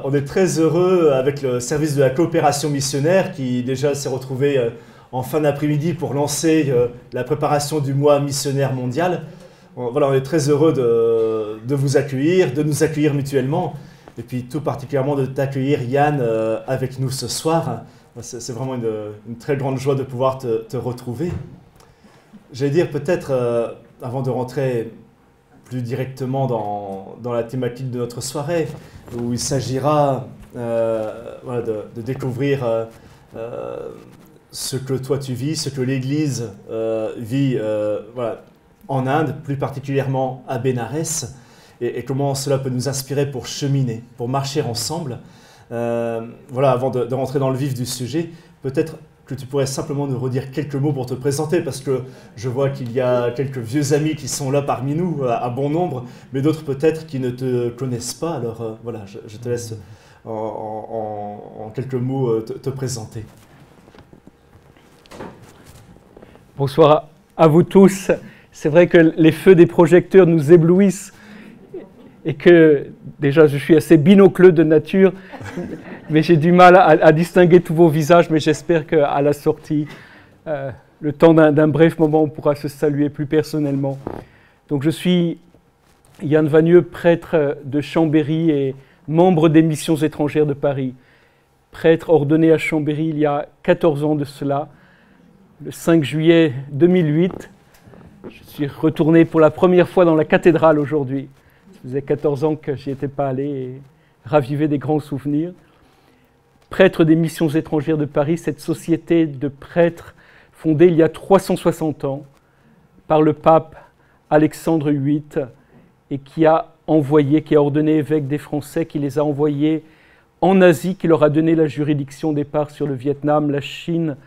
On est très heureux avec le service de la coopération missionnaire qui déjà s'est retrouvé en fin d'après-midi pour lancer la préparation du mois missionnaire mondial. Voilà, on est très heureux de vous accueillir, de nous accueillir mutuellement et puis tout particulièrement de t'accueillir Yann avec nous ce soir. C'est vraiment une très grande joie de pouvoir te retrouver. J'allais dire peut-être, avant de rentrer plus directement dans la thématique de notre soirée, où il s'agira voilà, de découvrir ce que toi tu vis, ce que l'Église vit voilà, en Inde, plus particulièrement à Bénarès, et comment cela peut nous inspirer pour cheminer, pour marcher ensemble. Voilà, avant de rentrer dans le vif du sujet, peut-être que tu pourrais simplement nous redire quelques mots pour te présenter, parce que je vois qu'il y a quelques vieux amis qui sont là parmi nous, à bon nombre, mais d'autres peut-être qui ne te connaissent pas. Alors voilà, je te laisse en quelques mots te présenter. Bonsoir à vous tous. C'est vrai que les feux des projecteurs nous éblouissent et que déjà je suis assez binocleux de nature, mais j'ai du mal à distinguer tous vos visages, mais j'espère qu'à la sortie, le temps d'un bref moment, on pourra se saluer plus personnellement. Donc je suis Yann Vagneux, prêtre de Chambéry et membre des missions étrangères de Paris. Prêtre ordonné à Chambéry il y a 14 ans de cela, le 5 juillet 2008. Je suis retourné pour la première fois dans la cathédrale aujourd'hui. Ça faisait 14 ans que j'y étais pas allé et ravivé des grands souvenirs. Prêtre des missions étrangères de Paris, cette société de prêtres fondée il y a 360 ans par le pape Alexandre VIII et qui a ordonné évêques des Français, qui les a envoyés en Asie, qui leur a donné la juridiction au départ sur le Vietnam, la Chine,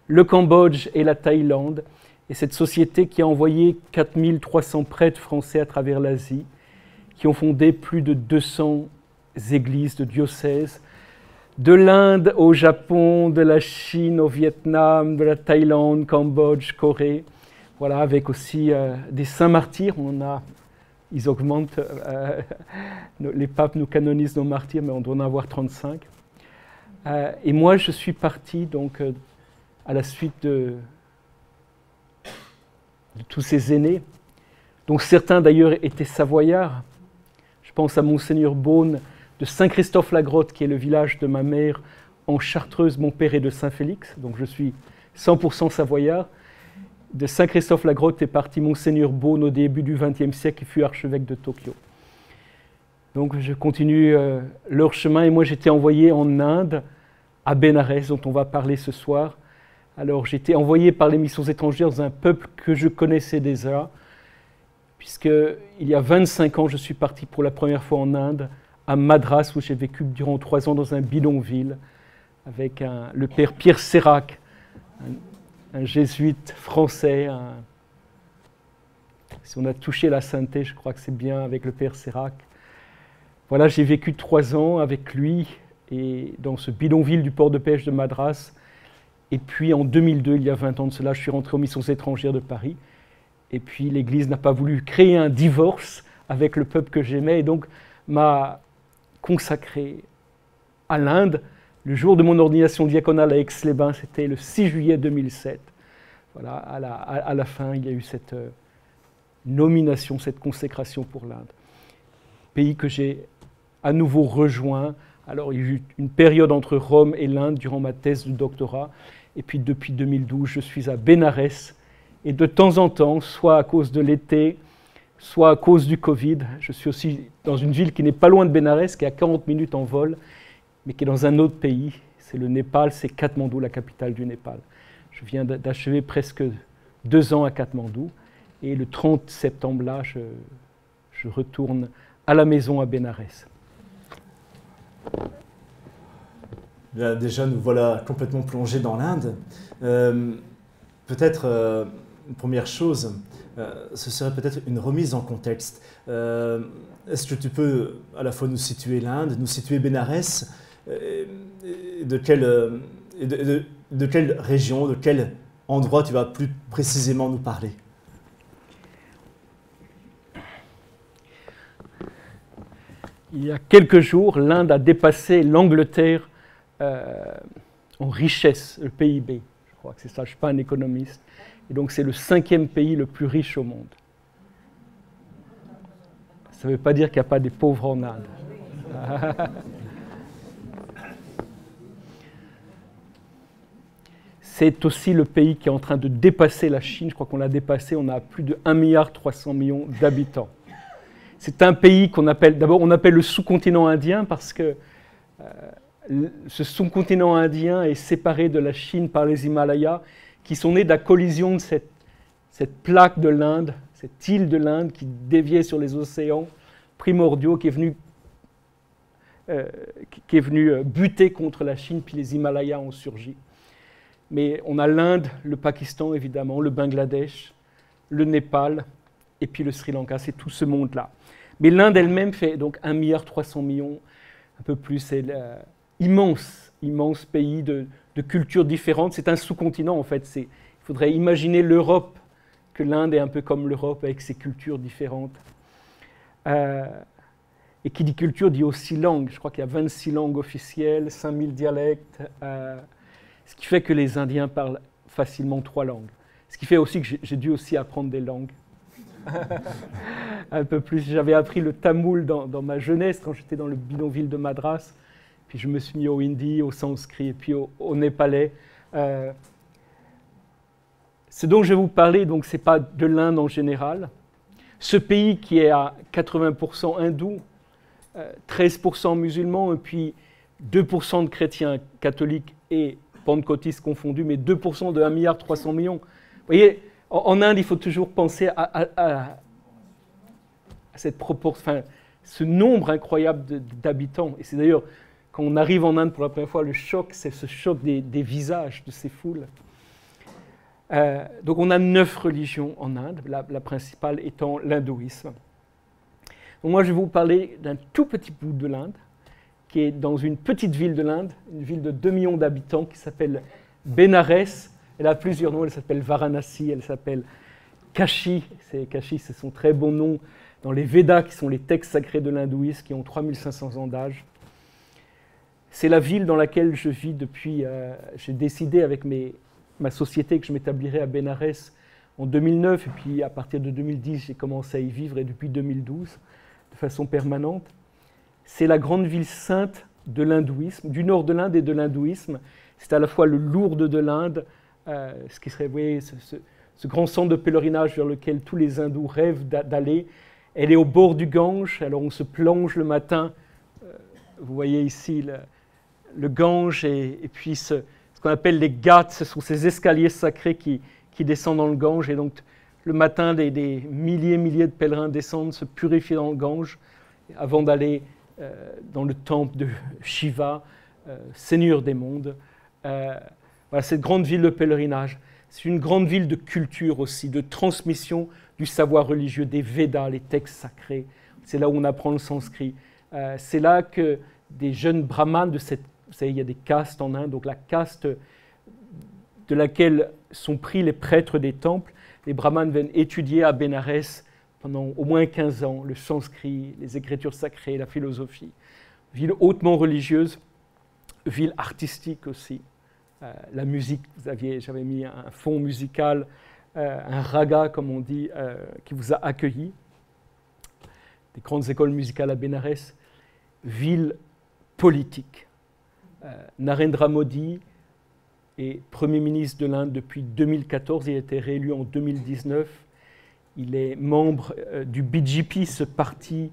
le Cambodge et la Thaïlande. Et cette société qui a envoyé 4300 prêtres français à travers l'Asie, qui ont fondé plus de 200 églises de diocèses, de l'Inde au Japon, de la Chine au Vietnam, de la Thaïlande, Cambodge, Corée. Voilà, avec aussi des saints martyrs. Ils augmentent, les papes nous canonisent nos martyrs, mais on doit en avoir 35. Et moi, je suis parti donc à la suite de tous ces aînés, dont certains d'ailleurs étaient savoyards. Je pense à Monseigneur Beaune de Saint-Christophe-la-Grotte, qui est le village de ma mère en Chartreuse. Mon père est de Saint-Félix, donc je suis 100% savoyard. De Saint-Christophe-la-Grotte est parti Monseigneur Beaune au début du XXe siècle, qui fut archevêque de Tokyo. Donc je continue leur chemin, et moi j'étais envoyé en Inde, à Bénarès, dont on va parler ce soir. Alors j'étais envoyé par les missions étrangères dans un peuple que je connaissais déjà, puisqu'il y a 25 ans, je suis parti pour la première fois en Inde, à Madras, où j'ai vécu durant 3 ans dans un bidonville, avec le père Pierre Sérac, un jésuite français. Si on a touché la sainteté, je crois que c'est bien avec le père Sérac. Voilà, j'ai vécu 3 ans avec lui, et dans ce bidonville du port de pêche de Madras. Et puis en 2002, il y a 20 ans de cela, je suis rentré aux missions étrangères de Paris. Et puis l'Église n'a pas voulu créer un divorce avec le peuple que j'aimais, et donc m'a consacré à l'Inde. Le jour de mon ordination diaconale à Aix-les-Bains, c'était le 6 juillet 2007. Voilà, à la fin, il y a eu cette nomination, cette consécration pour l'Inde. Pays que j'ai à nouveau rejoint. Alors, il y a eu une période entre Rome et l'Inde durant ma thèse de doctorat. Et puis, depuis 2012, je suis à Bénarès. Et de temps en temps, soit à cause de l'été, soit à cause du Covid, je suis aussi dans une ville qui n'est pas loin de Bénarès, qui est à 40 minutes en vol, mais qui est dans un autre pays. C'est le Népal, c'est Katmandou, la capitale du Népal. Je viens d'achever presque 2 ans à Katmandou. Et le 30 septembre, là, je retourne à la maison à Bénarès. Bien, déjà, nous voilà complètement plongés dans l'Inde. Peut-être, une première chose, ce serait peut-être une remise en contexte. Est-ce que tu peux à la fois nous situer l'Inde, nous situer Bénarès, de quelle région, de quel endroit tu vas plus précisément nous parler? il y a quelques jours, l'Inde a dépassé l'Angleterre en richesse, le PIB. Je crois que c'est ça, je ne suis pas un économiste. Et donc c'est le 5e pays le plus riche au monde. Ça ne veut pas dire qu'il n'y a pas des pauvres en Inde. C'est aussi le pays qui est en train de dépasser la Chine. Je crois qu'on l'a dépassé, on a plus de 1,3 milliard d'habitants. C'est un pays qu'on appelle, d'abord on appelle le sous-continent indien parce que ce sous-continent indien est séparé de la Chine par les Himalayas qui sont nés de la collision de cette plaque de l'Inde, cette île de l'Inde qui déviait sur les océans primordiaux, qui est venu buter contre la Chine, puis les Himalayas ont surgi. Mais on a l'Inde, le Pakistan évidemment, le Bangladesh, le Népal et puis le Sri Lanka, c'est tout ce monde-là. Mais l'Inde elle-même fait donc 1,3 milliard, un peu plus, c'est immense, immense pays de cultures différentes. C'est un sous-continent en fait. Il faudrait imaginer l'Europe, que l'Inde est un peu comme l'Europe avec ses cultures différentes. Et qui dit culture dit aussi langue. Je crois qu'il y a 26 langues officielles, 5000 dialectes, ce qui fait que les Indiens parlent facilement 3 langues. Ce qui fait aussi que j'ai dû aussi apprendre des langues. Un peu plus. J'avais appris le tamoul dans ma jeunesse, quand j'étais dans le bidonville de Madras. Puis je me suis mis au hindi, au sanskrit, et puis au népalais. Ce dont je vais vous parler, donc, ce n'est pas de l'Inde en général. Ce pays qui est à 80% hindou, 13% musulmans, et puis 2% de chrétiens catholiques et pentecôtistes confondus, mais 2% de 1,3 milliard. Vous voyez, en Inde, il faut toujours penser à cette proportion, enfin, ce nombre incroyable d'habitants. Et c'est d'ailleurs, quand on arrive en Inde pour la première fois, le choc, c'est ce choc des visages de ces foules. Donc on a 9 religions en Inde, la principale étant l'hindouisme. Donc moi je vais vous parler d'un tout petit bout de l'Inde, qui est dans une petite ville de l'Inde, une ville de 2 millions d'habitants qui s'appelle Bénarès. Elle a plusieurs noms, elle s'appelle Varanasi, elle s'appelle Kashi. Kashi, c'est son très bon nom dans les Védas, qui sont les textes sacrés de l'hindouisme, qui ont 3500 ans d'âge. C'est la ville dans laquelle je vis depuis... j'ai décidé avec ma société que je m'établirais à Bénarès en 2009, et puis à partir de 2010, j'ai commencé à y vivre, et depuis 2012, de façon permanente. C'est la grande ville sainte de l'hindouisme, du nord de l'Inde et de l'hindouisme. C'est à la fois le Lourdes de l'Inde, ce qui serait, vous voyez, ce grand centre de pèlerinage vers lequel tous les hindous rêvent d'aller. Elle est au bord du Gange, alors on se plonge le matin. Vous voyez ici le Gange, et puis ce qu'on appelle les ghats, ce sont ces escaliers sacrés qui descendent dans le Gange. Et donc, le matin, des milliers de pèlerins descendent, se purifier dans le Gange, avant d'aller dans le temple de Shiva, Seigneur des mondes. Voilà, cette grande ville de pèlerinage. C'est une grande ville de culture aussi, de transmission du savoir religieux, des Védas, les textes sacrés. C'est là où on apprend le sanskrit. C'est là que des jeunes brahmanes de cette... Vous savez, il y a des castes en Inde, donc la caste de laquelle sont pris les prêtres des temples. Les brahmanes viennent étudier à Bénarès pendant au moins 15 ans le sanskrit, les écritures sacrées, la philosophie. Ville hautement religieuse, ville artistique aussi. La musique, j'avais mis un fond musical, un raga comme on dit, qui vous a accueilli. Des grandes écoles musicales à Bénarès. Ville politique. Narendra Modi est Premier ministre de l'Inde depuis 2014, il a été réélu en 2019. Il est membre du BJP, ce parti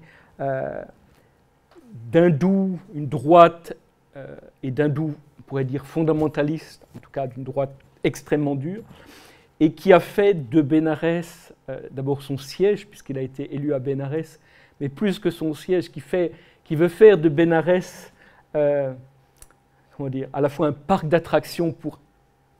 d'hindous, une droite et d'hindous, on pourrait dire fondamentaliste, en tout cas d'une droite extrêmement dure, et qui a fait de Bénarès d'abord son siège, puisqu'il a été élu à Bénarès, mais plus que son siège, qui veut faire de Bénarès comment dire, à la fois un parc d'attractions pour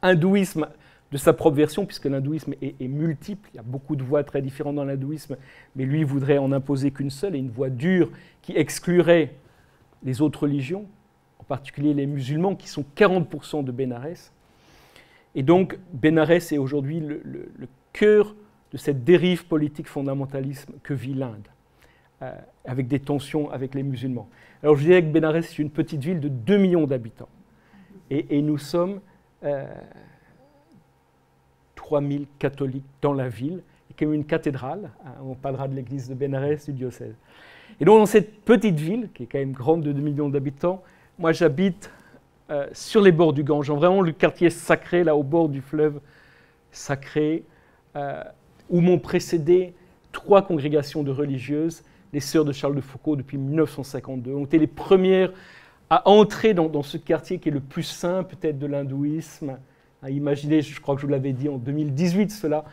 hindouisme de sa propre version, puisque l'hindouisme est multiple, il y a beaucoup de voies très différentes dans l'hindouisme, mais lui voudrait en imposer qu'une seule, et une voie dure qui exclurait les autres religions, en particulier les musulmans, qui sont 40% de Bénarès. Et donc, Bénarès est aujourd'hui le cœur de cette dérive politique fondamentalisme que vit l'Inde. avec des tensions avec les musulmans. Alors je dirais que Bénarès, c'est une petite ville de 2 millions d'habitants. Et nous sommes 3000 catholiques dans la ville, et quand même une cathédrale, hein, on parlera de l'église de Bénarès, du diocèse. Et donc dans cette petite ville, qui est quand même grande de 2 millions d'habitants, moi j'habite sur les bords du Gange, vraiment le quartier sacré, là au bord du fleuve sacré, où m'ont précédé 3 congrégations de religieuses, les Sœurs de Charles de Foucault depuis 1952, ont été les premières à entrer dans ce quartier qui est le plus saint peut-être de l'hindouisme. Imaginez, je crois que je vous l'avais dit en 2018 cela,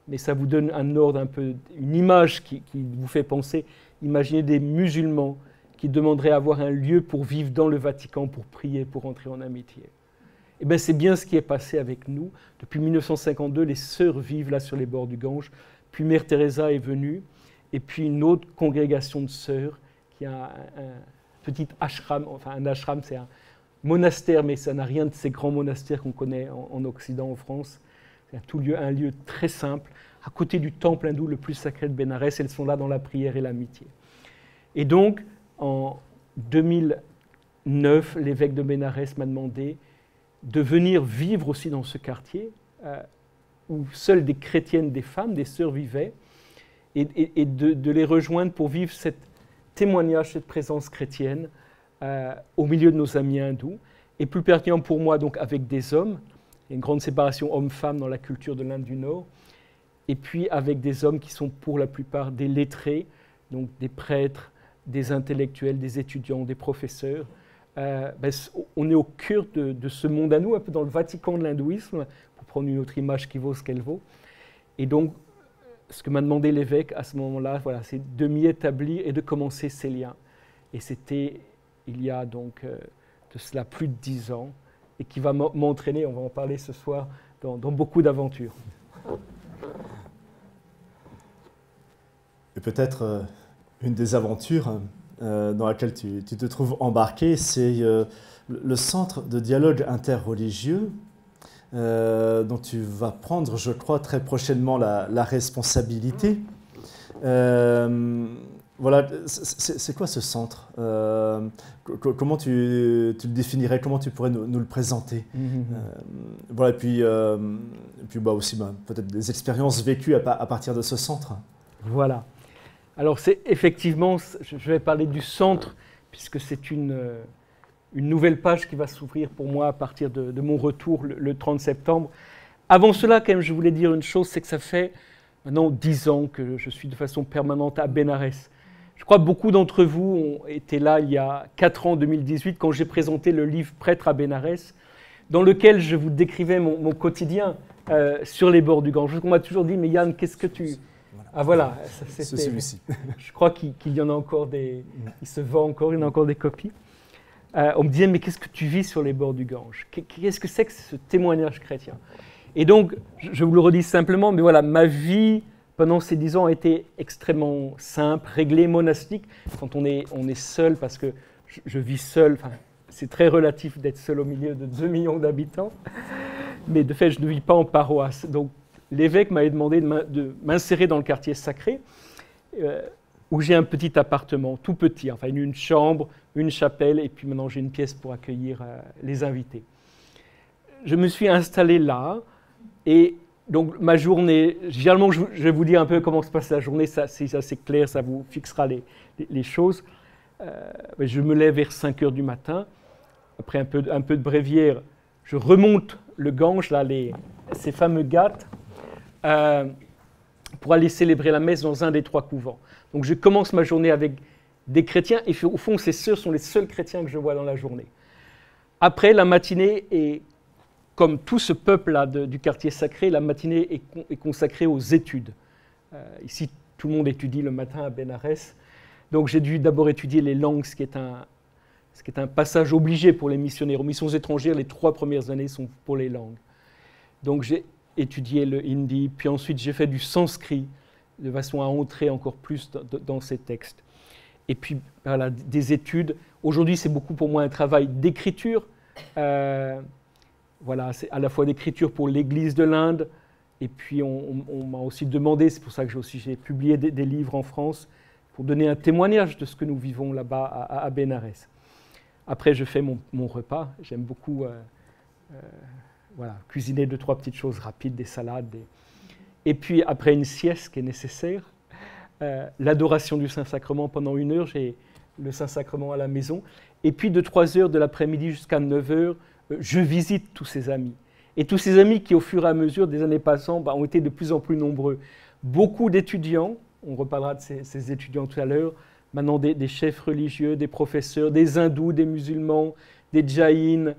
mais ça vous donne un ordre un peu, une image qui vous fait penser. Imaginez des musulmans qui demanderaient à avoir un lieu pour vivre dans le Vatican, pour prier, pour entrer en amitié. Et bien c'est bien ce qui est passé avec nous. Depuis 1952, les sœurs vivent là sur les bords du Gange. Puis Mère Teresa est venue, et puis une autre congrégation de sœurs qui a un petit ashram, enfin un ashram c'est un monastère, mais ça n'a rien de ces grands monastères qu'on connaît en Occident, en France. C'est un lieu très simple, à côté du temple hindou le plus sacré de Bénarès. Elles sont là dans la prière et l'amitié. Et donc, en 2009, l'évêque de Bénarès m'a demandé de venir vivre aussi dans ce quartier, où seules des chrétiennes, des femmes, des sœurs vivaient, et de les rejoindre pour vivre ce témoignage, cette présence chrétienne au milieu de nos amis hindous, et plus pertinent pour moi donc avec des hommes. Il y a une grande séparation homme-femme dans la culture de l'Inde du Nord, et puis avec des hommes qui sont pour la plupart des lettrés, donc des prêtres, des intellectuels, des étudiants, des professeurs. On est au cœur de ce monde à nous, un peu dans le Vatican de l'hindouisme, pour prendre une autre image qui vaut ce qu'elle vaut. Et donc, ce que m'a demandé l'évêque à ce moment-là, voilà, c'est de m'y établir et de commencer ces liens. Et c'était il y a donc de cela plus de 10 ans, et qui va m'entraîner, on va en parler ce soir, dans beaucoup d'aventures. Et peut-être une des aventures dans laquelle tu te trouves embarqué, c'est le centre de dialogue interreligieux dont tu vas prendre, je crois, très prochainement la responsabilité. Voilà, c'est quoi ce centre? Comment tu le définirais? Comment tu pourrais nous le présenter? Voilà, et puis aussi peut-être des expériences vécues à partir de ce centre. Voilà. Alors c'est effectivement, je vais parler du centre, puisque c'est une nouvelle page qui va s'ouvrir pour moi à partir de mon retour le 30 septembre. Avant cela, quand même, je voulais dire une chose, c'est que ça fait maintenant 10 ans que je suis de façon permanente à Bénarès. Je crois que beaucoup d'entre vous ont été là il y a 4 ans, en 2018, quand j'ai présenté le livre « Prêtre à Bénarès », dans lequel je vous décrivais mon quotidien sur les bords du Gange. On m'a toujours dit « Mais Yann, qu'est-ce que tu… » Ah voilà, c'est celui-ci. Je crois qu'il y en a encore il se vend encore, il y en a encore des copies. On me disait, mais qu'est-ce que tu vis sur les bords du Gange? Qu'est-ce que c'est que ce témoignage chrétien? Et donc, je vous le redis simplement, mais voilà, ma vie pendant ces 10 ans a été extrêmement simple, réglée, monastique. Quand on est seul, parce que je vis seul, c'est très relatif d'être seul au milieu de 2 millions d'habitants, mais de fait, je ne vis pas en paroisse. Donc, l'évêque m'avait demandé de m'insérer dans le quartier sacré, où j'ai un petit appartement, tout petit, enfin une chambre, une chapelle, et puis maintenant j'ai une pièce pour accueillir les invités. Je me suis installé là, et donc ma journée, généralement je vais vous dire un peu comment se passe la journée, c'est assez clair, ça vous fixera les choses. Je me lève vers 5 h du matin, après un peu de bréviaire, je remonte le Gange, là, ces fameux ghats, pour aller célébrer la messe dans un des 3 couvents. Donc je commence ma journée avec des chrétiens, et au fond, ces sœurs sont les seuls chrétiens que je vois dans la journée. Après, la matinée est, comme tout ce peuple-là du quartier sacré, la matinée est consacrée aux études. Ici, tout le monde étudie le matin à Bénarès. Donc j'ai dû d'abord étudier les langues, ce qui est un passage obligé pour les missionnaires. Aux missions étrangères, les 3 premières années sont pour les langues. Donc j'ai étudié le hindi, puis ensuite j'ai fait du sanskrit, de façon à entrer encore plus dans ces textes. Et puis voilà, des études. Aujourd'hui, c'est beaucoup pour moi un travail d'écriture. Voilà, c'est à la fois d'écriture pour l'Église de l'Inde, et puis on m'a aussi demandé, c'est pour ça que j'ai publié des livres en France, pour donner un témoignage de ce que nous vivons là-bas à Bénarès. Après, je fais mon repas. J'aime beaucoup cuisiner 2-3 petites choses rapides, des salades. Et puis, après une sieste qui est nécessaire, l'adoration du Saint-Sacrement pendant 1 heure, j'ai le Saint-Sacrement à la maison. Et puis, de 3 heures de l'après-midi jusqu'à 9 heures, je visite tous ces amis. Et tous ces amis qui, au fur et à mesure des années passant, ont été de plus en plus nombreux. Beaucoup d'étudiants, on reparlera de ces étudiants tout à l'heure, maintenant des chefs religieux, des professeurs, des hindous, des musulmans, des jaïns,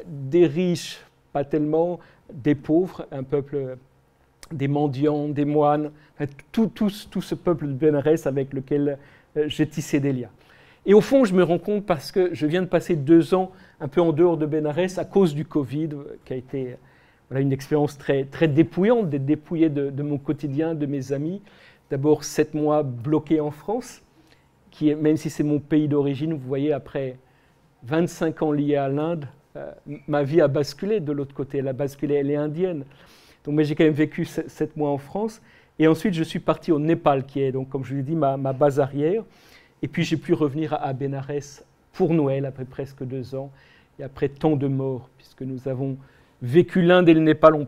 des riches, pas tellement, des pauvres, un peuple, des mendiants, des moines, tout ce peuple de Bénarès avec lequel j'ai tissé des liens. Et au fond, je me rends compte parce que je viens de passer 2 ans un peu en dehors de Bénarès à cause du Covid, qui a été une expérience très, très dépouillante, d'être dépouillé de mon quotidien, de mes amis. D'abord 7 mois bloqué en France, qui, même si c'est mon pays d'origine, vous voyez, après 25 ans liés à l'Inde, ma vie a basculé de l'autre côté, elle a basculé, elle est indienne. Donc j'ai quand même vécu 7 mois en France. Et ensuite, je suis parti au Népal, qui est, donc, comme je l'ai dit, ma base arrière. Et puis j'ai pu revenir à Bénarès pour Noël, après presque 2 ans, et après tant de morts, puisque nous avons vécu l'Inde et le Népal. Je ne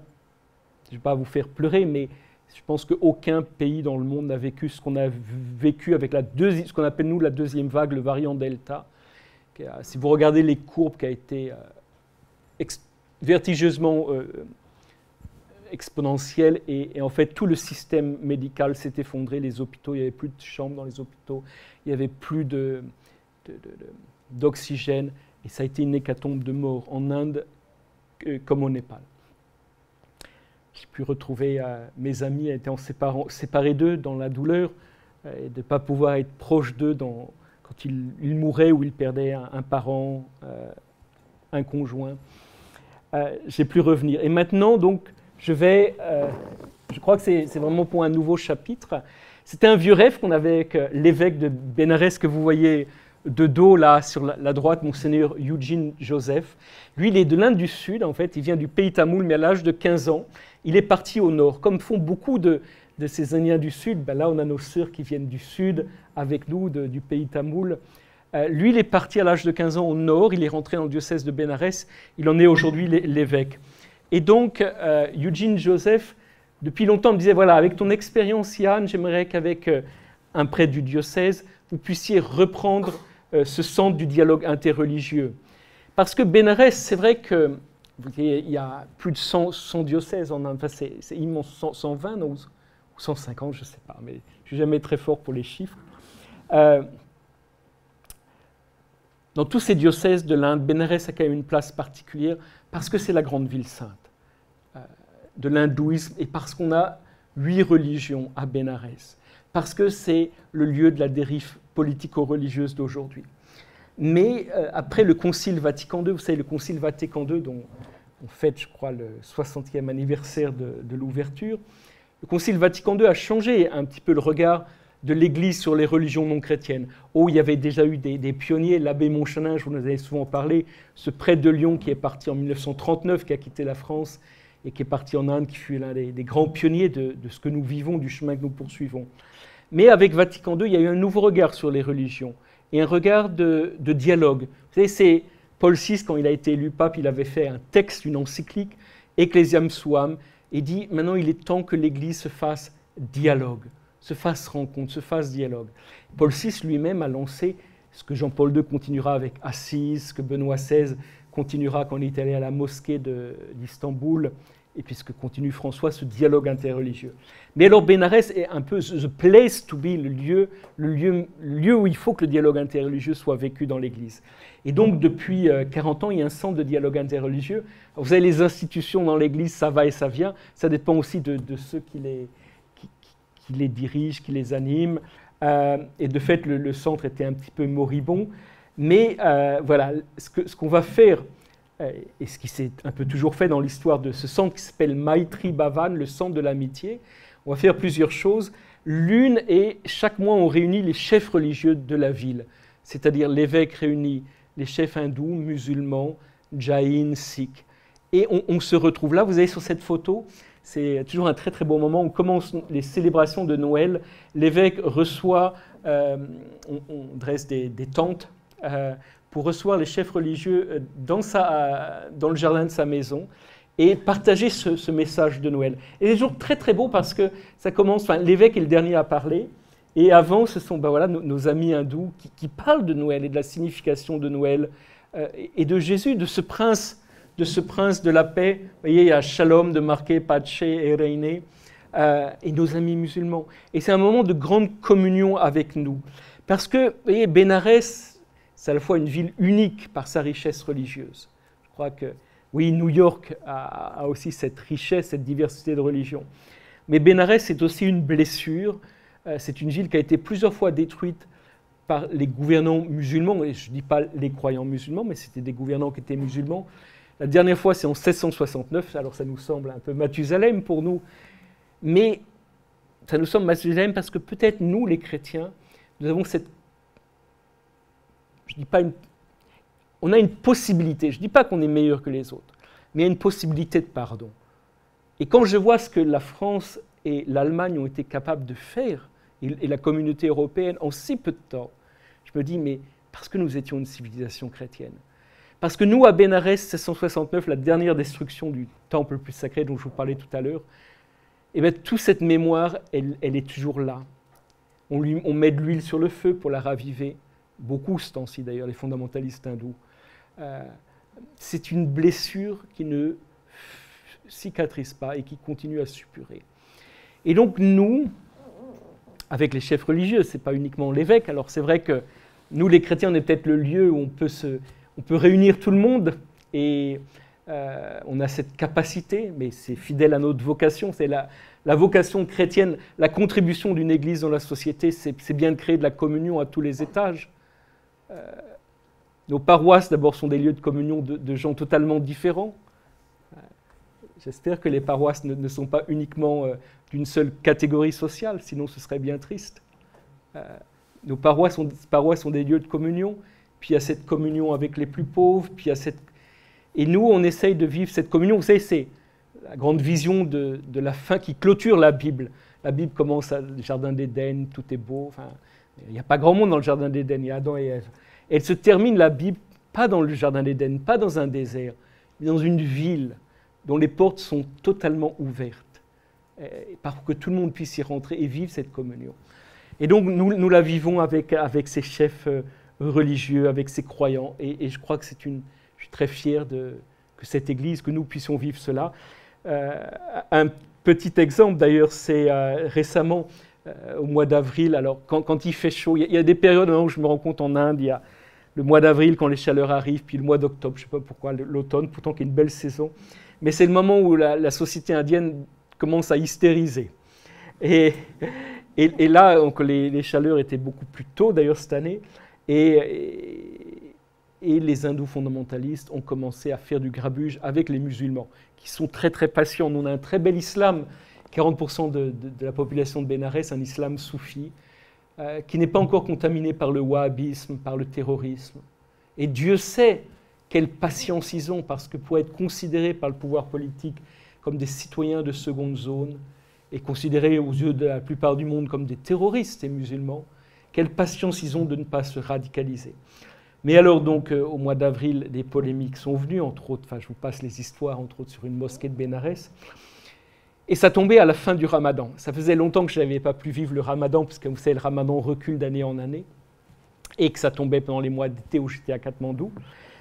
vais pas vous faire pleurer, mais je pense qu'aucun pays dans le monde n'a vécu ce qu'on a vécu avec ce qu'on appelle nous la 2e vague, le variant Delta. Si vous regardez les courbes qui a été vertigineusement exponentielle, et en fait tout le système médical s'est effondré, les hôpitaux, il n'y avait plus de chambres dans les hôpitaux, il n'y avait plus d'oxygène, et ça a été une hécatombe de morts en Inde comme au Népal. J'ai pu retrouver mes amis étant séparés d'eux dans la douleur, et de ne pas pouvoir être proche d'eux quand ils mouraient ou ils perdaient un parent, un conjoint. J'ai pu revenir. Et maintenant, donc, je crois que c'est vraiment pour un nouveau chapitre. C'était un vieux rêve qu'on avait avec l'évêque de Bénarès que vous voyez de dos, là, sur la droite, Monseigneur Eugene Joseph. Lui, il est de l'Inde du Sud, en fait. Il vient du pays tamoul, mais à l'âge de 15 ans, il est parti au nord. Comme font beaucoup de ces Indiens du Sud, là, on a nos sœurs qui viennent du Sud avec nous, du pays tamoul. Lui, il est parti à l'âge de 15 ans au nord. Il est rentré dans le diocèse de Bénarès. Il en est aujourd'hui l'évêque. Et donc, Eugene Joseph, depuis longtemps, me disait, voilà, avec ton expérience, Yann, j'aimerais qu'avec un prêtre du diocèse, vous puissiez reprendre ce centre du dialogue interreligieux. Parce que Bénarès, c'est vrai que il y a plus de 100 diocèses en Inde, enfin, c'est immense, 120 ou 150, je ne sais pas, mais je ne suis jamais très fort pour les chiffres. Dans tous ces diocèses de l'Inde, Bénarès a quand même une place particulière parce que c'est la grande ville sainte de l'hindouisme et parce qu'on a 8 religions à Bénarès, parce que c'est le lieu de la dérive politico-religieuse d'aujourd'hui. Mais après le Concile Vatican II, vous savez, le Concile Vatican II dont on fête, je crois, le 60e anniversaire de l'ouverture, le Concile Vatican II a changé un petit peu le regard de l'Église sur les religions non chrétiennes. Oh, il y avait déjà eu des pionniers, l'abbé Montchanin, je vous en avais souvent parlé, ce prêtre de Lyon qui est parti en 1939, qui a quitté la France et qui est parti en Inde, qui fut l'un des grands pionniers de ce que nous vivons, du chemin que nous poursuivons. Mais avec Vatican II, il y a eu un nouveau regard sur les religions et un regard de dialogue. Vous savez, c'est Paul VI, quand il a été élu pape, il avait fait un texte, une encyclique, Ecclesiam Suam, et dit maintenant il est temps que l'Église se fasse dialogue, se fasse rencontre, se fasse dialogue. Paul VI lui-même a lancé ce que Jean-Paul II continuera avec Assise, ce que Benoît XVI continuera quand il est allé à la mosquée d'Istanbul, et puis ce que continue François, ce dialogue interreligieux. Mais alors Bénarès est un peu the place to be, le lieu où il faut que le dialogue interreligieux soit vécu dans l'Église. Et donc depuis 40 ans, il y a un centre de dialogue interreligieux. Vous avez les institutions dans l'Église, ça va et ça vient, ça dépend aussi de ceux qui les dirigent, qui les animent. Et de fait, le centre était un petit peu moribond. Mais voilà, ce qu'on va faire, et ce qui s'est un peu toujours fait dans l'histoire de ce centre qui s'appelle Maitri Bhavan, le centre de l'amitié, on va faire plusieurs choses. L'une est, chaque mois, on réunit les chefs religieux de la ville, c'est-à-dire l'évêque réunit les chefs hindous, musulmans, jaïns, sikhs. Et on se retrouve là, vous avez sur cette photo, c'est toujours un très très beau moment, on commence les célébrations de Noël, l'évêque reçoit, on dresse des tentes pour recevoir les chefs religieux dans le jardin de sa maison et partager ce message de Noël. Et c'est toujours très très beau parce que ça commence, l'évêque est le dernier à parler, et avant ce sont nos amis hindous qui parlent de Noël et de la signification de Noël et de Jésus, de ce prince de la paix. Vous voyez, il y a Shalom de marqué, Pace et Reine, et nos amis musulmans. Et c'est un moment de grande communion avec nous. Parce que, vous voyez, Bénarès, c'est à la fois une ville unique par sa richesse religieuse. Je crois que, oui, New York a aussi cette richesse, cette diversité de religions. Mais Bénarès, c'est aussi une blessure. C'est une ville qui a été plusieurs fois détruite par les gouvernants musulmans. Et je ne dis pas les croyants musulmans, mais c'était des gouvernants qui étaient musulmans. La dernière fois, c'est en 1669, alors ça nous semble un peu Mathusalem pour nous, mais ça nous semble Mathusalem parce que peut-être nous, les chrétiens, nous avons cette... On a une possibilité, je ne dis pas qu'on est meilleur que les autres, mais il y a une possibilité de pardon. Et quand je vois ce que la France et l'Allemagne ont été capables de faire, et la communauté européenne en si peu de temps, je me dis, mais parce que nous étions une civilisation chrétienne. Parce que nous, à Bénarès, 1669, la dernière destruction du temple le plus sacré dont je vous parlais tout à l'heure, eh bien, toute cette mémoire, elle est toujours là. On met de l'huile sur le feu pour la raviver. Beaucoup ce temps-ci, d'ailleurs, les fondamentalistes hindous. C'est une blessure qui ne cicatrise pas et qui continue à suppurer. Et donc, nous, avec les chefs religieux, ce n'est pas uniquement l'évêque, alors c'est vrai que nous, les chrétiens, on est peut-être le lieu où on peut réunir tout le monde et on a cette capacité, mais c'est fidèle à notre vocation, c'est la vocation chrétienne, la contribution d'une église dans la société, c'est bien de créer de la communion à tous les étages. Nos paroisses, d'abord, sont des lieux de communion de gens totalement différents. J'espère que les paroisses ne sont pas uniquement d'une seule catégorie sociale, sinon ce serait bien triste. Nos paroisses sont des lieux de communion, puis il y a cette communion avec les plus pauvres, puis il y a cette... Et nous, on essaye de vivre cette communion. Vous savez, c'est la grande vision de la fin qui clôture la Bible. La Bible commence à le Jardin d'Éden, tout est beau. Enfin, il n'y a pas grand monde dans le Jardin d'Éden, il y a Adam et Ève. Et elle se termine, la Bible, pas dans le Jardin d'Éden, pas dans un désert, mais dans une ville dont les portes sont totalement ouvertes, pour que tout le monde puisse y rentrer et vivre cette communion. Et donc, nous la vivons avec ces chefs religieux, avec ces croyants, et je crois que je suis très fier que cette Église, que nous puissions vivre cela. Un petit exemple, d'ailleurs, c'est récemment, au mois d'avril, alors quand il fait chaud, il y a des périodes où je me rends compte en Inde, il y a le mois d'avril quand les chaleurs arrivent, puis le mois d'octobre, je ne sais pas pourquoi, l'automne, pourtant qu'il y a une belle saison, mais c'est le moment où la société indienne commence à hystériser. Et là, donc, les chaleurs étaient beaucoup plus tôt, d'ailleurs, cette année, et les hindous fondamentalistes ont commencé à faire du grabuge avec les musulmans, qui sont très très patients. On a un très bel islam, 40% de la population de Bénarès, un islam soufi, qui n'est pas encore contaminé par le wahhabisme, par le terrorisme. Et Dieu sait quelle patience ils ont, parce que pour être considérés par le pouvoir politique comme des citoyens de seconde zone, et considérés aux yeux de la plupart du monde comme des terroristes et musulmans, quelle patience ils ont de ne pas se radicaliser. Mais alors donc, au mois d'avril, des polémiques sont venues, entre autres, je vous passe les histoires, entre autres sur une mosquée de Bénarès, et ça tombait à la fin du Ramadan. Ça faisait longtemps que je n'avais pas pu vivre le Ramadan, parce que vous savez, le Ramadan recule d'année en année, et que ça tombait pendant les mois d'été où j'étais à Katmandou.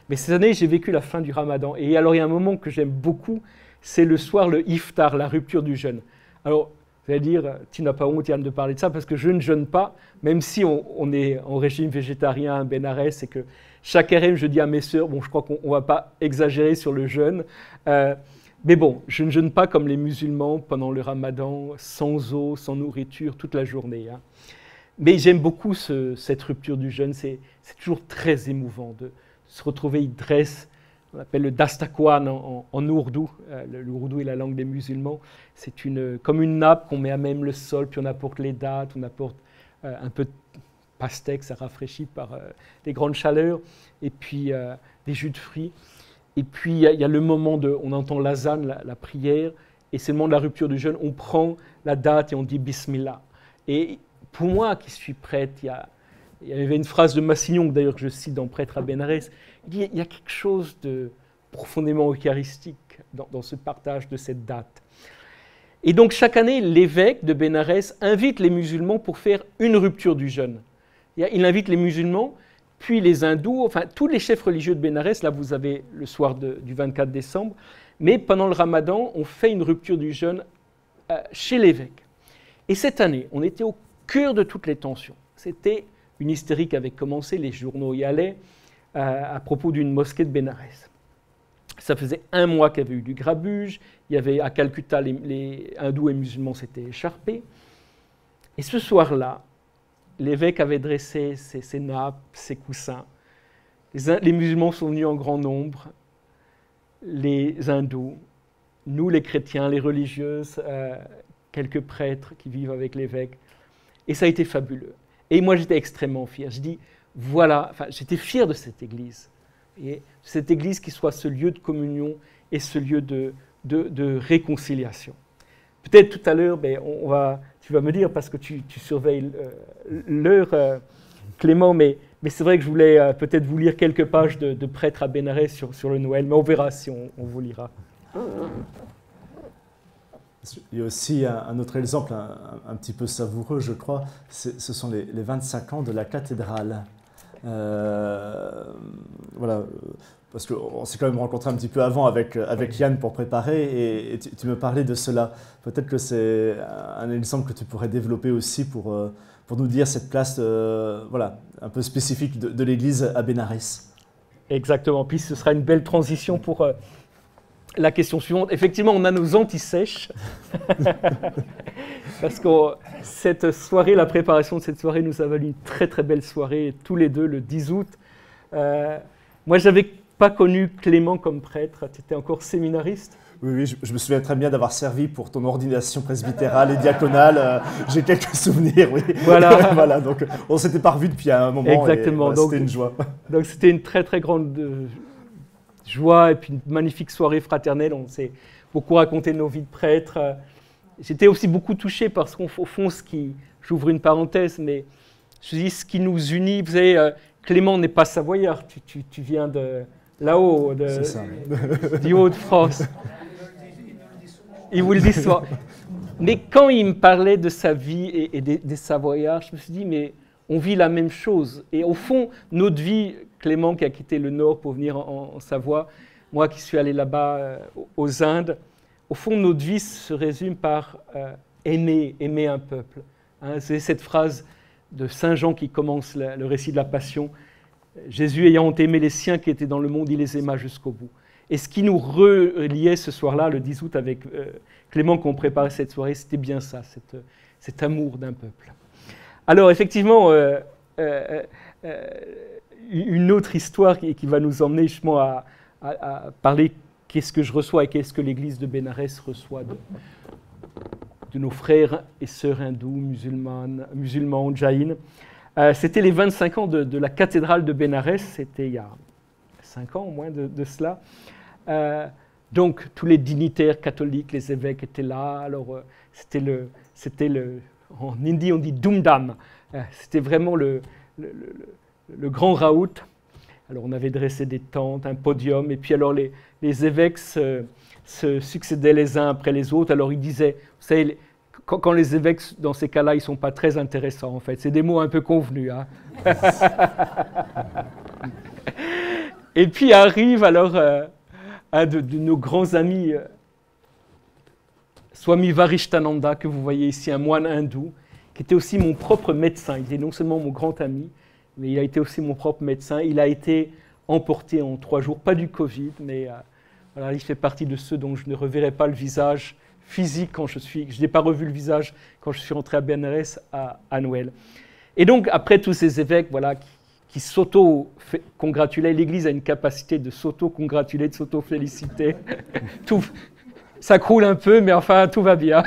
Mais cette année, j'ai vécu la fin du Ramadan. Et alors, il y a un moment que j'aime beaucoup, c'est le soir, le iftar, la rupture du jeûne. Alors, vous allez dire, tu n'as pas honte, Yann, de parler de ça, parce que je ne jeûne pas, même si on est en régime végétarien à Bénarès, et que chaque RM, je dis à mes sœurs, bon, je crois qu'on ne va pas exagérer sur le jeûne, mais bon, je ne jeûne pas comme les musulmans pendant le Ramadan, sans eau, sans nourriture, toute la journée. Hein. Mais j'aime beaucoup cette rupture du jeûne, c'est toujours très émouvant de se retrouver, ils dressent, on appelle le dastakwan en ourdou, le ourdou est la langue des musulmans, c'est comme une nappe qu'on met à même le sol, puis on apporte les dattes, on apporte un peu de pastèque, ça rafraîchit par des grandes chaleurs, et puis des jus de fruits. Et puis, il y a le moment on entend l'azan, la prière, et c'est le moment de la rupture du jeûne. On prend la date et on dit Bismillah. Et pour moi, qui suis prêtre, il y avait une phrase de Massignon, d'ailleurs, que je cite dans Prêtre à Bénarès. Il dit, il y a quelque chose de profondément eucharistique dans ce partage de cette date. Et donc, chaque année, l'évêque de Bénarès invite les musulmans pour faire une rupture du jeûne. Il invite les musulmans, puis les hindous, enfin, tous les chefs religieux de Bénarès. Là, vous avez le soir du 24 décembre. Mais pendant le ramadan, on fait une rupture du jeûne chez l'évêque. Et cette année, on était au cœur de toutes les tensions. C'était une hystérie qui avait commencé, les journaux y allaient, à propos d'une mosquée de Bénarès. Ça faisait 1 mois qu'il y avait eu du grabuge, il y avait à Calcutta, les hindous et musulmans s'étaient écharpés. Et ce soir-là, l'évêque avait dressé ses nappes, ses coussins. Les musulmans sont venus en grand nombre, les hindous, nous les chrétiens, les religieuses, quelques prêtres qui vivent avec l'évêque. Et ça a été fabuleux. Et moi, j'étais extrêmement fier. Je dis, voilà, enfin, j'étais fier de cette église. Et cette église qui soit ce lieu de communion et ce lieu de réconciliation. Peut-être tout à l'heure, tu vas me dire, parce que tu surveilles l'heure, Clément, mais c'est vrai que je voulais peut-être vous lire quelques pages de Prêtre à Bénarès sur le Noël, mais on verra si on vous lira. Il y a aussi un autre exemple, un petit peu savoureux, je crois, ce sont les 25 ans de la cathédrale. Voilà, parce qu'on s'est quand même rencontré un petit peu avant avec Yann pour préparer, et tu me parlais de cela. Peut-être que c'est un exemple que tu pourrais développer aussi pour nous dire cette place voilà, un peu spécifique de l'église à Bénarès. Exactement, puis ce sera une belle transition pour la question suivante. Effectivement, on a nos anti-sèches, parce que cette soirée, la préparation de cette soirée nous a valu une très très belle soirée, tous les deux, le 10 août. Moi, je n'avais pas connu Clément comme prêtre, tu étais encore séminariste. Oui, je me souviens très bien d'avoir servi pour ton ordination presbytérale et diaconale. J'ai quelques souvenirs, oui. Voilà. Voilà, donc on ne s'était pas revus depuis un moment. Exactement. Et voilà, c'était une joie. Donc c'était une très très grande joie et puis une magnifique soirée fraternelle. On s'est beaucoup raconté nos vies de prêtres. J'étais aussi beaucoup touché parce qu'au fond, j'ouvre une parenthèse, mais je dis ce qui nous unit. Vous savez, Clément n'est pas savoyard. Tu viens de là-haut, du Haut-de-France. Il vous le dit souvent. Mais quand il me parlait de sa vie et des Savoyards, je me suis dit, mais on vit la même chose. Et au fond, notre vie, Clément qui a quitté le Nord pour venir en Savoie, moi qui suis allé là-bas aux Indes, au fond, notre vie se résume par aimer un peuple. Hein, c'est cette phrase de Saint Jean qui commence le récit de la Passion. Jésus ayant aimé les siens qui étaient dans le monde, il les aima jusqu'au bout. Et ce qui nous reliait ce soir-là, le 10 août, avec Clément, qu'on préparait cette soirée, c'était bien ça, cet amour d'un peuple. Alors, effectivement, une autre histoire qui va nous emmener justement à parler qu'est-ce que je reçois et qu'est-ce que l'Église de Bénarès reçoit de nos frères et sœurs hindous, musulmans, jaïns. C'était les 25 ans de la cathédrale de Bénarès, c'était il y a 5 ans au moins de cela. Donc tous les dignitaires catholiques, les évêques étaient là. Alors c'était en hindi on dit Dhumdham. C'était vraiment le grand raout. Alors on avait dressé des tentes, un podium, et puis alors les évêques se succédaient les uns après les autres. Alors ils disaient, vous savez, quand les évêques, dans ces cas-là, ils ne sont pas très intéressants, en fait. C'est des mots un peu convenus. Hein. Et puis arrive alors un de nos grands amis, Swami Varishtananda, que vous voyez ici, un moine hindou, qui était aussi mon propre médecin. Il était non seulement mon grand ami, mais il a été aussi mon propre médecin. Il a été emporté en 3 jours, pas du Covid, mais voilà, il fait partie de ceux dont je ne reverrai pas le visage physique quand je n'ai pas revu le visage quand je suis rentré à Bénarès à Noël. Et donc, après tous ces évêques voilà, qui s'auto-congratulaient, l'Église a une capacité de s'auto-congratuler, de s'auto-féliciter. Ça croule un peu, mais enfin, tout va bien.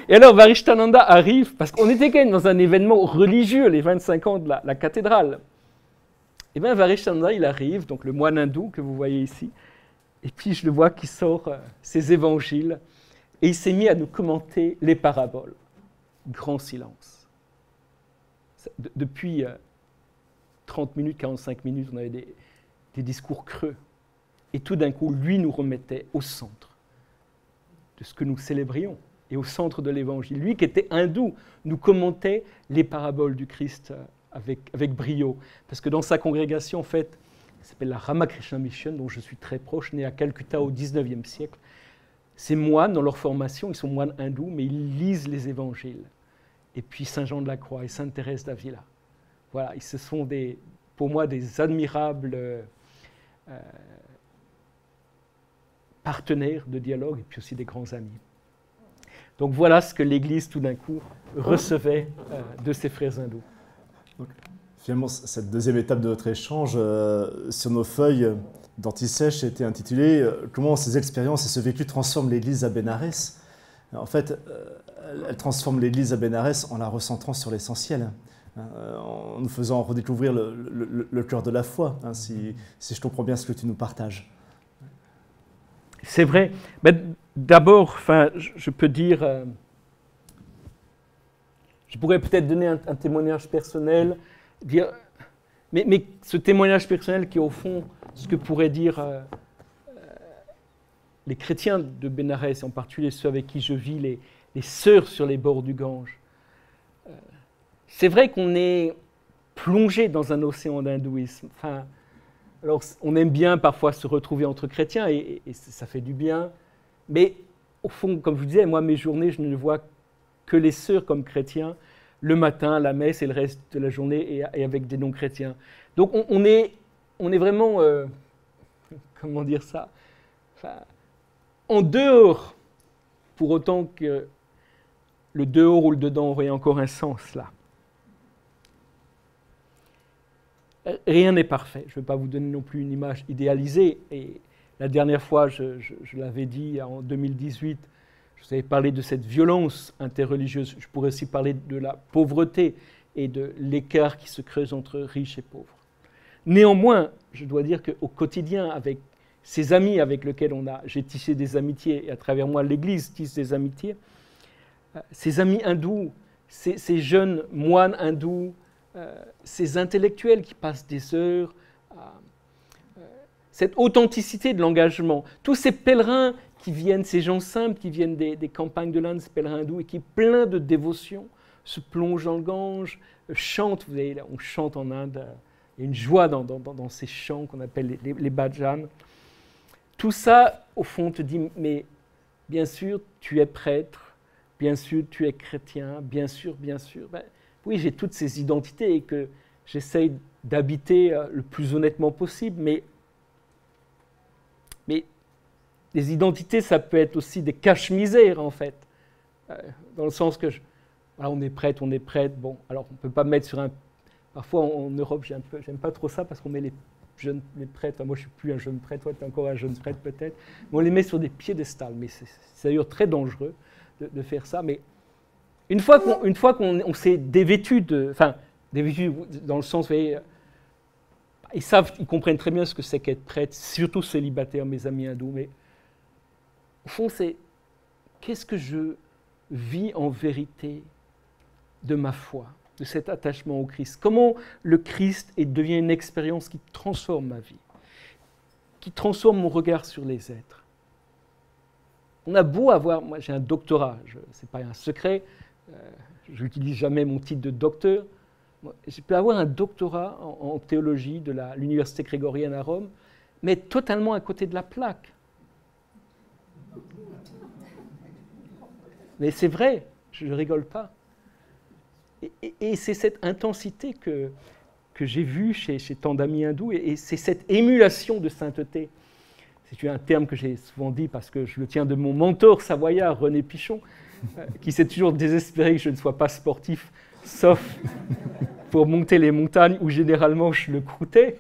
Et alors, Varishtananda arrive, parce qu'on était quand même dans un événement religieux, les 25 ans de la cathédrale. Et bien Vairashchandra, il arrive, donc le moine hindou que vous voyez ici, et puis je le vois qui sort ses évangiles, et il s'est mis à nous commenter les paraboles. Grand silence. Depuis 30 minutes, 45 minutes, on avait des discours creux. Et tout d'un coup, lui nous remettait au centre de ce que nous célébrions, et au centre de l'évangile. Lui qui était hindou, nous commentait les paraboles du Christ avec brio. Parce que dans sa congrégation, en fait, ça s'appelle la Ramakrishna Mission, dont je suis très proche, née à Calcutta au XIXe siècle. Ces moines, dans leur formation, ils sont moines hindous, mais ils lisent les évangiles. Et puis Saint Jean de la Croix et Sainte Thérèse d'Avila. Voilà, ce sont pour moi des admirables partenaires de dialogue et puis aussi des grands amis. Donc voilà ce que l'Église, tout d'un coup, recevait de ses frères hindous. Donc, finalement, cette deuxième étape de notre échange, sur nos feuilles d'anti-sèche, était intitulée « Comment ces expériences et ce vécu transforment l'Église à Bénarès ?» En fait, elle transforme l'Église à Bénarès en la recentrant sur l'essentiel, en nous faisant redécouvrir le cœur de la foi, si je comprends bien ce que tu nous partages. C'est vrai. D'abord, je peux dire, je pourrais peut-être donner un témoignage personnel, dire, mais ce témoignage personnel qui est au fond ce que pourraient dire les chrétiens de Bénarès, en particulier ceux avec qui je vis, les sœurs sur les bords du Gange. C'est vrai qu'on est plongé dans un océan d'hindouisme. Alors, on aime bien parfois se retrouver entre chrétiens et ça fait du bien. Mais au fond, comme je vous disais, moi, mes journées, je ne vois que les sœurs comme chrétiens, le matin, à la messe et le reste de la journée et avec des non-chrétiens. Donc, on est vraiment, comment dire ça, en dehors, pour autant que le dehors ou le dedans aurait encore un sens là. Rien n'est parfait. Je ne vais pas vous donner non plus une image idéalisée. Et la dernière fois, je l'avais dit en 2018, je vous avais parlé de cette violence interreligieuse. Je pourrais aussi parler de la pauvreté et de l'écart qui se creuse entre riches et pauvres. Néanmoins, je dois dire qu'au quotidien, avec ces amis avec lesquels j'ai tissé des amitiés, et à travers moi, l'Église tisse des amitiés, ces amis hindous, ces jeunes moines hindous, ces intellectuels qui passent des heures, cette authenticité de l'engagement, tous ces pèlerins qui viennent, ces gens simples qui viennent des campagnes de l'Inde, ces pèlerins hindous, et qui, pleins de dévotion, se plongent dans le Gange, chantent, vous voyez, on chante en Inde, il y a une joie dans ces chants qu'on appelle les bhajans. Tout ça, au fond, te dit, mais bien sûr, tu es prêtre, bien sûr, tu es chrétien, bien sûr, oui, j'ai toutes ces identités et que j'essaye d'habiter le plus honnêtement possible, mais les identités, ça peut être aussi des caches-misères, en fait, dans le sens que, voilà, on est prêtre, bon, alors on ne peut pas mettre sur un... Parfois, en Europe, j'aime pas trop ça, parce qu'on met les prêtres, enfin, moi je ne suis plus un jeune prêtre, toi tu es encore un jeune prêtre peut-être, mais on les met sur des piédestals, mais c'est d'ailleurs très dangereux de faire ça, mais une fois qu'on s'est dévêtu dévêtu dans le sens, vous voyez, ils comprennent très bien ce que c'est qu'être prêtre, surtout célibataire, mes amis hindous, mais au fond, c'est qu'est-ce que je vis en vérité de ma foi, de cet attachement au Christ? Comment le Christ devient une expérience qui transforme ma vie, qui transforme mon regard sur les êtres? On a beau avoir, moi j'ai un doctorat, ce n'est pas un secret, je n'utilise jamais mon titre de docteur. Je peux avoir un doctorat en théologie de l'Université grégorienne à Rome, mais totalement à côté de la plaque. Mais c'est vrai, je ne rigole pas. Et c'est cette intensité que j'ai vue chez tant d'amis hindous, et c'est cette émulation de sainteté. C'est un terme que j'ai souvent dit parce que je le tiens de mon mentor savoyard, René Pichon, qui s'est toujours désespéré que je ne sois pas sportif, sauf pour monter les montagnes où généralement je le croûtais.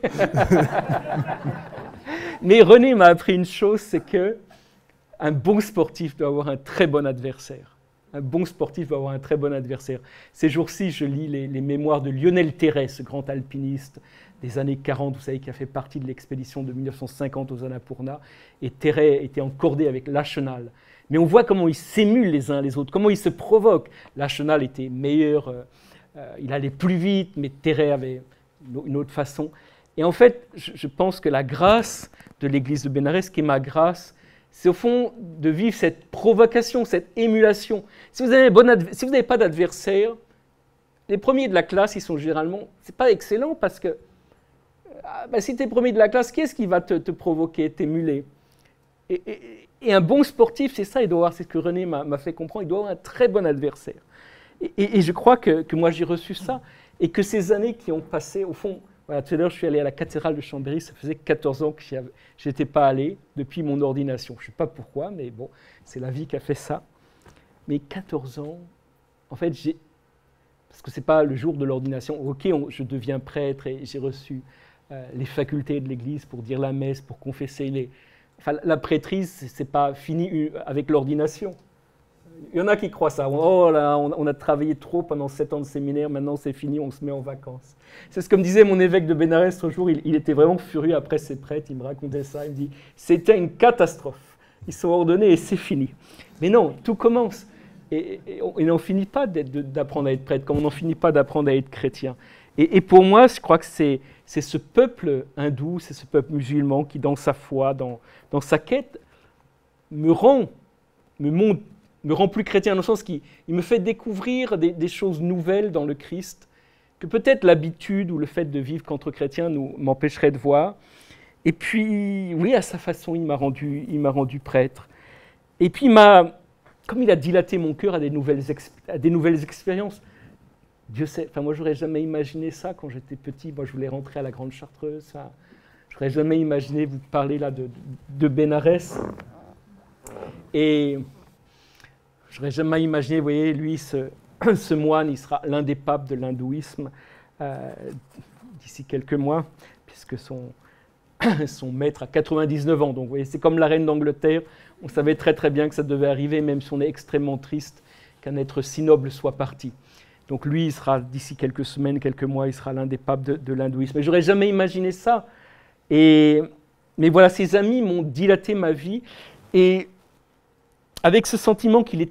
Mais René m'a appris une chose, c'est qu'un bon sportif doit avoir un très bon adversaire. Un bon sportif doit avoir un très bon adversaire. Ces jours-ci, je lis les mémoires de Lionel Terray, ce grand alpiniste des années 40, vous savez, qui a fait partie de l'expédition de 1950 aux Annapurna, et Terray était en cordée avec Lachenal. Mais on voit comment ils s'émulent les uns les autres, comment ils se provoquent. Lachenal était meilleur, il allait plus vite, mais Terray avait une autre façon. Et en fait, je pense que la grâce de l'église de Bénarès, qui est ma grâce, c'est au fond de vivre cette provocation, cette émulation. Si vous n'avez pas d'adversaire, les premiers de la classe, ils sont généralement, c'est pas excellent parce que si tu es premier de la classe, qui est-ce qui va te provoquer, t'émuler? Et un bon sportif, c'est ça, il doit avoir, c'est ce que René m'a fait comprendre, il doit avoir un très bon adversaire. Et je crois que moi j'ai reçu ça, et que ces années qui ont passé, au fond, voilà, tout à l'heure je suis allé à la cathédrale de Chambéry, ça faisait 14 ans que je n'étais pas allé depuis mon ordination. Je ne sais pas pourquoi, mais bon, c'est la vie qui a fait ça. Mais 14 ans, en fait, parce que ce n'est pas le jour de l'ordination, ok, je deviens prêtre et j'ai reçu les facultés de l'Église pour dire la messe, pour confesser la prêtrise, ce n'est pas fini avec l'ordination. Il y en a qui croient ça. Oh là, on a travaillé trop pendant 7 ans de séminaire, maintenant c'est fini, on se met en vacances. C'est ce que me disait mon évêque de Bénarès l'autre jour, il était vraiment furieux après ses prêtres, il me racontait ça, il me dit « c'était une catastrophe, ils sont ordonnés et c'est fini ». Mais non, tout commence. Et on n'en finit pas d'apprendre à être prêtre, comme on n'en finit pas d'apprendre à être chrétien. Et pour moi, je crois que c'est ce peuple hindou, c'est ce peuple musulman qui, dans sa foi, dans sa quête, me rend plus chrétien, dans le sens qu'il me fait découvrir des choses nouvelles dans le Christ, que peut-être l'habitude ou le fait de vivre qu'entre chrétiens m'empêcherait de voir. Et puis, oui, à sa façon, il m'a rendu prêtre. Et puis, comme il a dilaté mon cœur à des nouvelles expériences, Dieu sait, moi, j'aurais jamais imaginé ça quand j'étais petit. Moi, je voulais rentrer à la Grande Chartreuse. J'aurais jamais imaginé vous parler là de Bénarès. Et j'aurais jamais imaginé, vous voyez, lui, ce moine, il sera l'un des papes de l'hindouisme d'ici quelques mois, puisque son maître a 99 ans. Donc, vous voyez, c'est comme la reine d'Angleterre. On savait très très bien que ça devait arriver, même si on est extrêmement triste qu'un être si noble soit parti. Donc lui, il sera d'ici quelques semaines, quelques mois, il sera l'un des papes de l'hindouisme. Mais j'aurais jamais imaginé ça. Mais voilà, ses amis m'ont dilaté ma vie, et avec ce sentiment ils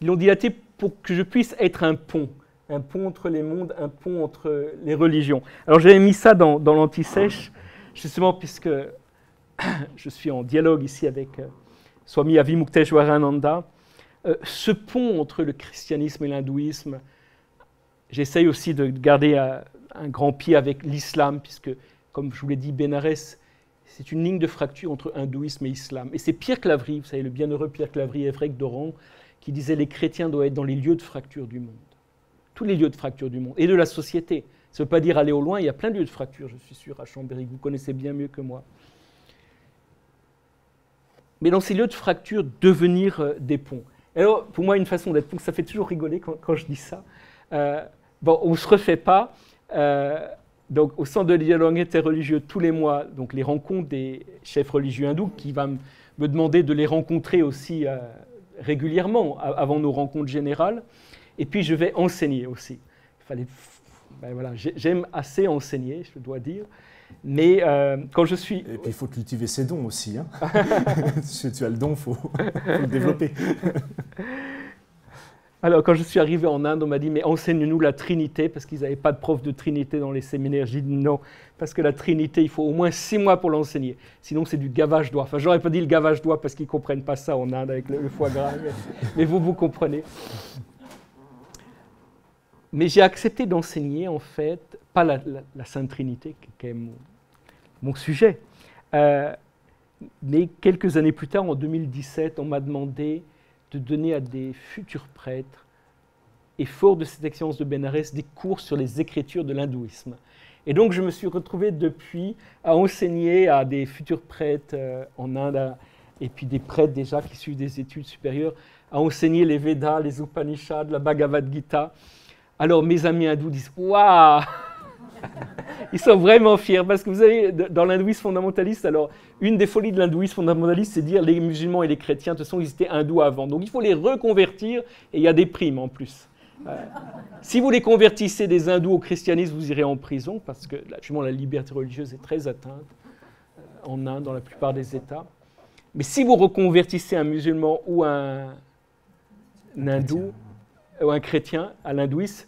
l'ont dilaté pour que je puisse être un pont entre les mondes, un pont entre les religions. Alors j'avais mis ça dans l'Antisèche, justement puisque je suis en dialogue ici avec Swami Avimukteswarananda. Ce pont entre le christianisme et l'hindouisme, j'essaye aussi de garder un grand pied avec l'islam, puisque, comme je vous l'ai dit, Bénarès, c'est une ligne de fracture entre hindouisme et islam. Et c'est Pierre Claverie, vous savez, le bienheureux Pierre Claverie, évêque d'Oran, qui disait « les chrétiens doivent être dans les lieux de fracture du monde ». Tous les lieux de fracture du monde, et de la société. Ça ne veut pas dire aller au loin, il y a plein de lieux de fracture, je suis sûr, à Chambéry, que vous connaissez bien mieux que moi. Mais dans ces lieux de fracture, devenir des ponts. Alors, pour moi, une façon d'être pont, ça fait toujours rigoler quand je dis ça. On ne se refait pas. Donc, au centre de dialogue interreligieux, tous les mois, donc les rencontres des chefs religieux hindous, qui va me demander de les rencontrer aussi régulièrement, avant nos rencontres générales. Et puis, je vais enseigner aussi. Voilà, j'aime assez enseigner, je dois dire. Mais quand je suis... Et puis il faut cultiver ses dons aussi. Hein. Si tu as le don, il faut le développer. Alors quand je suis arrivé en Inde, on m'a dit « mais enseigne-nous la Trinité » parce qu'ils n'avaient pas de prof de Trinité dans les séminaires. J'ai dit non, parce que la Trinité, il faut au moins 6 mois pour l'enseigner. Sinon, c'est du gavage d'oie. Enfin, j'aurais pas dit le gavage d'oie parce qu'ils ne comprennent pas ça en Inde avec le foie gras. Mais vous comprenez. Mais j'ai accepté d'enseigner, en fait, pas la Sainte Trinité, qui est mon sujet. Mais quelques années plus tard, en 2017, on m'a demandé de donner à des futurs prêtres, et fort de cette expérience de Bénarès, des cours sur les écritures de l'hindouisme. Et donc, je me suis retrouvé depuis à enseigner à des futurs prêtres en Inde, et puis des prêtres déjà qui suivent des études supérieures, à enseigner les Védas, les Upanishads, la Bhagavad Gita. Alors, mes amis hindous disent « Waouh !» Ils sont vraiment fiers, parce que vous savez, dans l'hindouisme fondamentaliste, alors, une des folies de l'hindouisme fondamentaliste, c'est de dire les musulmans et les chrétiens, de toute façon, ils étaient hindous avant. Donc, il faut les reconvertir, et il y a des primes en plus. Si vous les convertissez des hindous au christianisme, vous irez en prison, parce que justement, la liberté religieuse est très atteinte en Inde, dans la plupart des États. Mais si vous reconvertissez un musulman ou un hindou, ou un chrétien à l'hindouisme,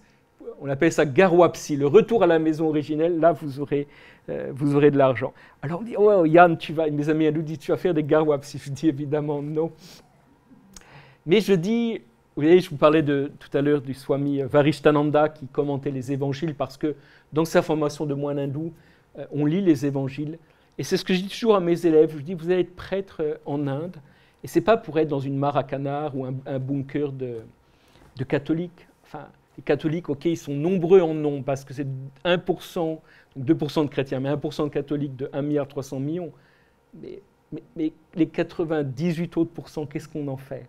on appelle ça garwapsi, le retour à la maison originelle, là vous aurez de l'argent. Alors on dit, oh Yann, mes amis hindous disent, tu vas faire des garwapsi. Je dis évidemment non. Mais je dis, vous voyez, je vous parlais tout à l'heure du Swami Varishtananda qui commentait les évangiles, parce que dans sa formation de moine hindou, on lit les évangiles. Et c'est ce que je dis toujours à mes élèves, je dis, vous allez être prêtre en Inde, et ce n'est pas pour être dans une mare à canard ou un bunker de catholiques. Enfin, les catholiques, ok, ils sont nombreux en nombre, parce que c'est 1%, 2% de chrétiens, mais 1% de catholiques de 1,3 milliard. Mais les 98 autres pourcents, qu'est-ce qu'on en fait?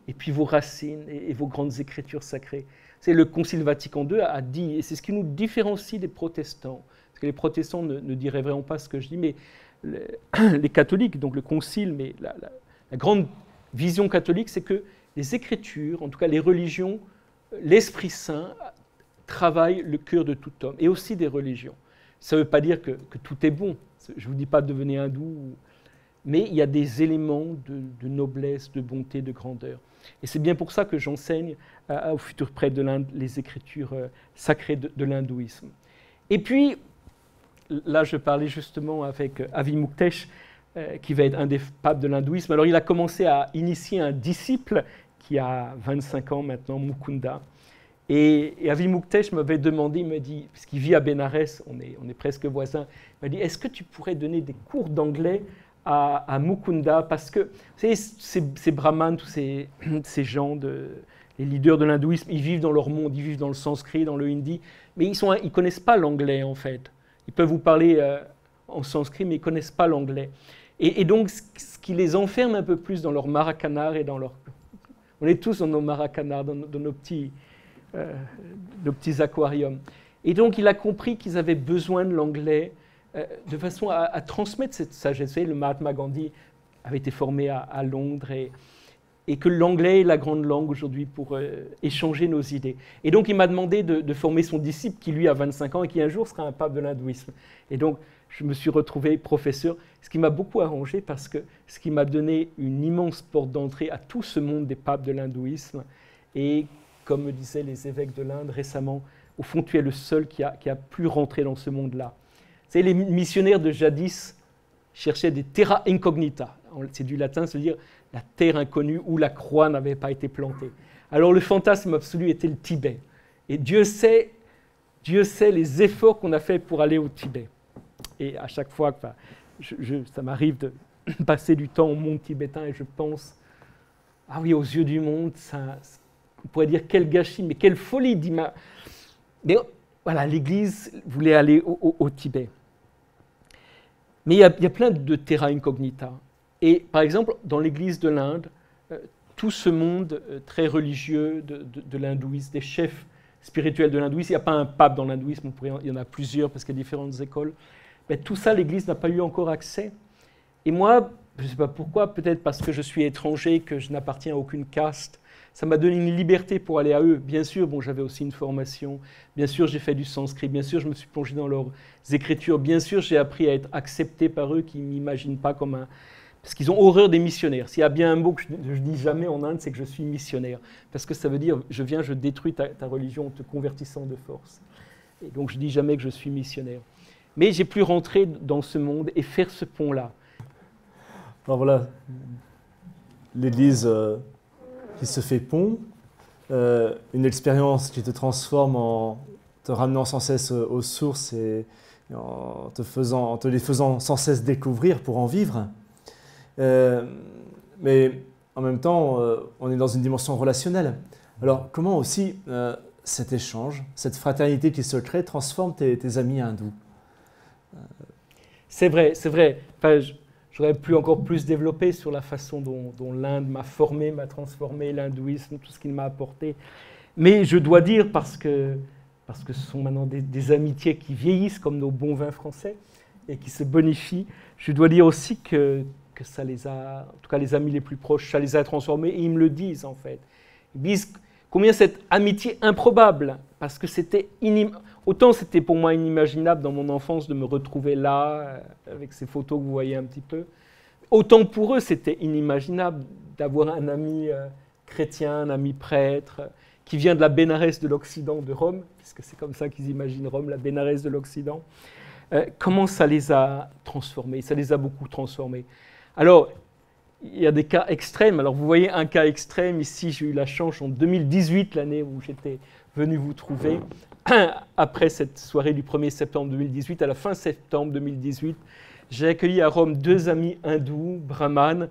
Et puis vos racines et vos grandes écritures sacrées. C'est le Concile Vatican II a dit, et c'est ce qui nous différencie des protestants, parce que les protestants ne diraient vraiment pas ce que je dis, mais les catholiques, donc le Concile, mais la grande vision catholique, c'est que les écritures, en tout cas les religions, l'Esprit Saint travaille le cœur de tout homme, et aussi des religions. Ça ne veut pas dire que tout est bon. Je ne vous dis pas de devenir hindou, mais il y a des éléments de noblesse, de bonté, de grandeur. Et c'est bien pour ça que j'enseigne aux futurs prêtres de l'Inde les écritures sacrées de l'hindouisme. Et puis, là je parlais justement avec Avimuktesh, qui va être un des papes de l'hindouisme. Alors il a commencé à initier un disciple qui a 25 ans maintenant, Mukunda. Et Avimuktesh m'avait demandé, il m'a dit, puisqu'il vit à Bénarès, on est presque voisins, il m'a dit, est-ce que tu pourrais donner des cours d'anglais à Mukunda, parce que vous savez, ces brahmanes, tous ces gens, les leaders de l'hindouisme, ils vivent dans leur monde, ils vivent dans le sanskrit, dans le hindi, mais ils ne connaissent pas l'anglais en fait. Ils peuvent vous parler en sanskrit, mais ils ne connaissent pas l'anglais. Et donc, ce qui les enferme un peu plus dans leur maracanard et dans leur... On est tous dans nos maracanards, dans nos petits aquariums. Et donc, il a compris qu'ils avaient besoin de l'anglais de façon à transmettre cette sagesse. Vous savez, le Mahatma Gandhi avait été formé à Londres et que l'anglais est la grande langue aujourd'hui pour échanger nos idées. Et donc, il m'a demandé de former son disciple qui, lui, a 25 ans et qui, un jour, sera un pape de l'hindouisme. Et donc, je me suis retrouvé professeur, ce qui m'a beaucoup arrangé parce que ce qui m'a donné une immense porte d'entrée à tout ce monde des papes de l'hindouisme. Et comme me disaient les évêques de l'Inde récemment, au fond, tu es le seul qui a pu rentrer dans ce monde-là. Vous savez, les missionnaires de jadis cherchaient des terra incognita. C'est du latin, c'est-à-dire la terre inconnue où la croix n'avait pas été plantée. Alors le fantasme absolu était le Tibet. Et Dieu sait les efforts qu'on a fait pour aller au Tibet. Et à chaque fois, ça m'arrive de passer du temps au monde tibétain et je pense, ah oui, aux yeux du monde, on pourrait dire quel gâchis, mais quelle folie d'image. Mais voilà, l'Église voulait aller au Tibet. Mais il y a plein de terra incognita. Et par exemple, dans l'Église de l'Inde, tout ce monde très religieux de l'hindouisme, des chefs spirituels de l'hindouisme, il n'y a pas un pape dans l'hindouisme, il y en a plusieurs parce qu'il y a différentes écoles, mais tout ça, l'Église n'a pas eu encore accès. Et moi, je ne sais pas pourquoi, peut-être parce que je suis étranger, que je n'appartiens à aucune caste, ça m'a donné une liberté pour aller à eux. Bien sûr, bon, j'avais aussi une formation, bien sûr, j'ai fait du sanskrit, bien sûr, je me suis plongé dans leurs écritures, bien sûr, j'ai appris à être accepté par eux qui ne m'imaginent pas comme un... Parce qu'ils ont horreur des missionnaires. S'il y a bien un mot que je ne dis jamais en Inde, c'est que je suis missionnaire. Parce que ça veut dire, je détruis ta religion en te convertissant de force. Et donc, je ne dis jamais que je suis missionnaire. Mais j'ai pu rentrer dans ce monde et faire ce pont-là. Alors voilà, l'Église qui se fait pont, une expérience qui te transforme en te ramenant sans cesse aux sources et en te les faisant sans cesse découvrir pour en vivre. Mais en même temps, on est dans une dimension relationnelle. Alors, comment aussi cet échange, cette fraternité qui se crée, transforme tes amis hindous? C'est vrai, c'est vrai. Enfin, j'aurais pu encore plus développer sur la façon dont l'Inde m'a formé, m'a transformé, l'hindouisme, tout ce qu'il m'a apporté. Mais je dois dire, parce que ce sont maintenant des amitiés qui vieillissent, comme nos bons vins français, et qui se bonifient, je dois dire aussi que ça les a, en tout cas les amis les plus proches, ça les a transformés, et ils me le disent en fait. Ils disent, combien cette amitié improbable, parce que c'était autant c'était pour moi inimaginable dans mon enfance de me retrouver là, avec ces photos que vous voyez un petit peu, autant pour eux c'était inimaginable d'avoir un ami chrétien, un ami prêtre, qui vient de la Bénarès de l'Occident de Rome, puisque c'est comme ça qu'ils imaginent Rome, la Bénarès de l'Occident. Comment ça les a transformés? Ça les a beaucoup transformés. Alors, il y a des cas extrêmes. Alors, vous voyez un cas extrême ici, j'ai eu la chance en 2018, l'année où j'étais venu vous trouver, après cette soirée du 1er septembre 2018, à la fin septembre 2018, j'ai accueilli à Rome 2 amis hindous, brahmanes.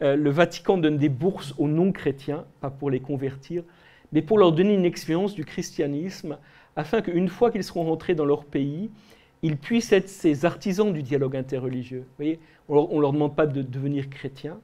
Le Vatican donne des bourses aux non-chrétiens, pas pour les convertir, mais pour leur donner une expérience du christianisme, afin qu'une fois qu'ils seront rentrés dans leur pays, ils puissent être ces artisans du dialogue interreligieux. Vous voyez, on ne leur demande pas de devenir chrétiens,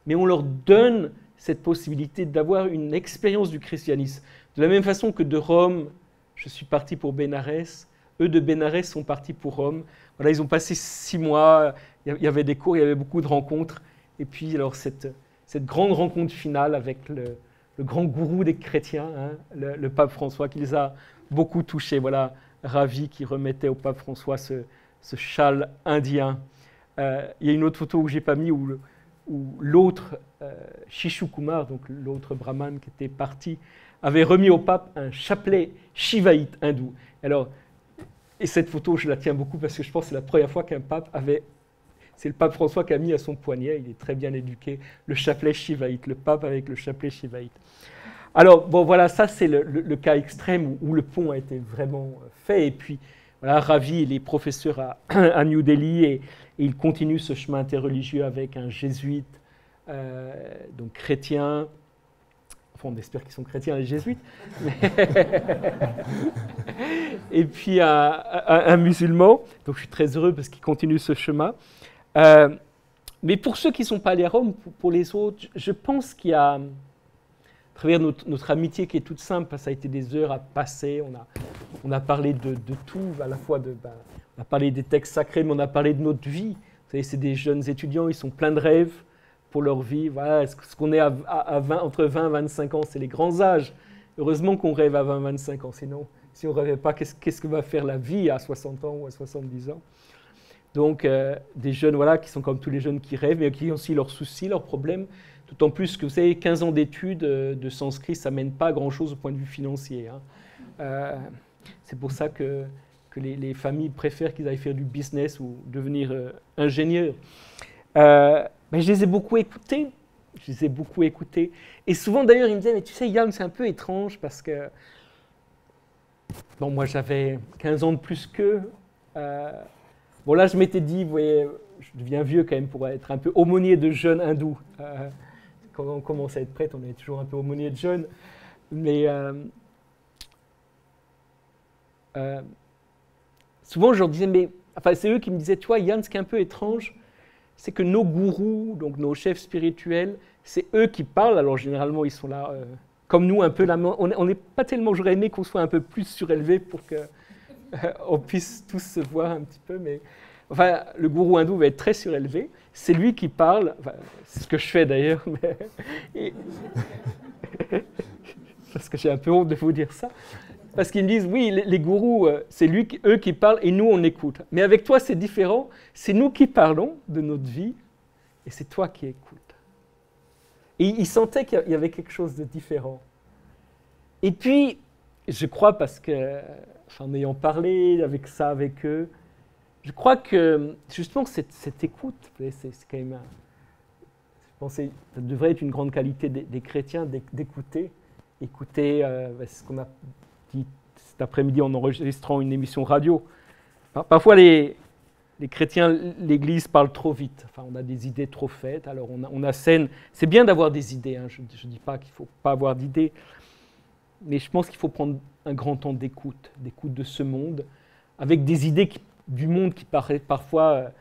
mais on leur donne cette possibilité d'avoir une expérience du christianisme. De la même façon que de Rome, je suis parti pour Bénarès, eux de Bénarès sont partis pour Rome. Voilà, ils ont passé 6 mois, il y avait des cours, il y avait beaucoup de rencontres. Et puis alors cette grande rencontre finale avec le grand gourou des chrétiens, hein, le pape François, qui les a beaucoup touchés. Voilà, ravi qui remettait au pape François ce châle indien. Il y a une autre photo que je n'ai pas mis où l'autre, Shishu Kumar, donc l'autre brahmane qui était parti, avait remis au pape un chapelet shivaïte hindou. Alors, et cette photo, je la tiens beaucoup parce que je pense que c'est la première fois qu'un pape avait... C'est le pape François qui a mis à son poignet, il est très bien éduqué, le chapelet shivaïte, le pape avec le chapelet shivaïte. Alors, bon, voilà, ça c'est le cas extrême où le pont a été vraiment fait. Et puis, voilà, Ravi, il est professeur à New Delhi et il continue ce chemin interreligieux avec un jésuite, donc chrétien. Enfin, on espère qu'ils sont chrétiens, les jésuites. Et puis un musulman. Donc, je suis très heureux parce qu'il continue ce chemin. Mais pour ceux qui ne sont pas allés à Rome, pour les autres, je pense qu'il y a, à travers notre amitié qui est toute simple, parce que ça a été des heures à passer, on a parlé de tout, à la fois on a parlé des textes sacrés, mais on a parlé de notre vie. Vous savez, c'est des jeunes étudiants, ils sont pleins de rêves pour leur vie. Voilà, ce qu'on est entre 20 et 25 ans, c'est les grands âges. Heureusement qu'on rêve à 20 et 25 ans, sinon, si on ne rêvait pas, qu'est-ce que va faire la vie à 60 ans ou à 70 ans? Donc, des jeunes voilà, qui sont comme tous les jeunes qui rêvent, mais qui ont aussi leurs soucis, leurs problèmes. D'autant plus que, vous savez, 15 ans d'études de sanskrit, ça ne mène pas à grand-chose au point de vue financier. Hein. C'est pour ça que les familles préfèrent qu'ils aillent faire du business ou devenir ingénieurs. Mais je les ai beaucoup écoutés. Et souvent, d'ailleurs, ils me disaient, mais tu sais, Yann, c'est un peu étrange parce que... Bon, moi, j'avais 15 ans de plus qu'eux. Bon, là, je m'étais dit, vous voyez, je deviens vieux quand même pour être un peu aumônier de jeunes hindous. Quand on commence à être prêtre, on est toujours un peu aumônier de jeunes. Mais souvent, je leur disais, mais enfin, c'est eux qui me disaient, tu vois, Yann, ce qui est un peu étrange, c'est que nos gourous, donc nos chefs spirituels, c'est eux qui parlent. Alors, généralement, ils sont là, comme nous, un peu là. On n'est pas tellement, j'aurais aimé qu'on soit un peu plus surélevé pour qu'on puisse tous se voir un petit peu, mais enfin, le gourou hindou va être très surélevé. C'est lui qui parle, enfin, c'est ce que je fais d'ailleurs, mais parce que j'ai un peu honte de vous dire ça. Parce qu'ils me disent, oui, les gourous, c'est eux qui parlent et nous, on écoute. Mais avec toi, c'est différent. C'est nous qui parlons de notre vie et c'est toi qui écoutes. Et ils sentaient qu'il y avait quelque chose de différent. Et puis, je crois, parce que, enfin, en ayant parlé avec eux, je crois que, justement, cette écoute, c'est quand même... Je pense que ça devrait être une grande qualité des chrétiens d'écouter. Écouter, c'est ce qu'on a dit cet après-midi en enregistrant une émission radio. Parfois, les chrétiens, l'Église parle trop vite. Enfin, on a des idées trop faites. Alors, on assène. C'est bien d'avoir des idées. Hein. Je ne dis pas qu'il ne faut pas avoir d'idées. Mais je pense qu'il faut prendre un grand temps d'écoute de ce monde, avec des idées du monde qui parfois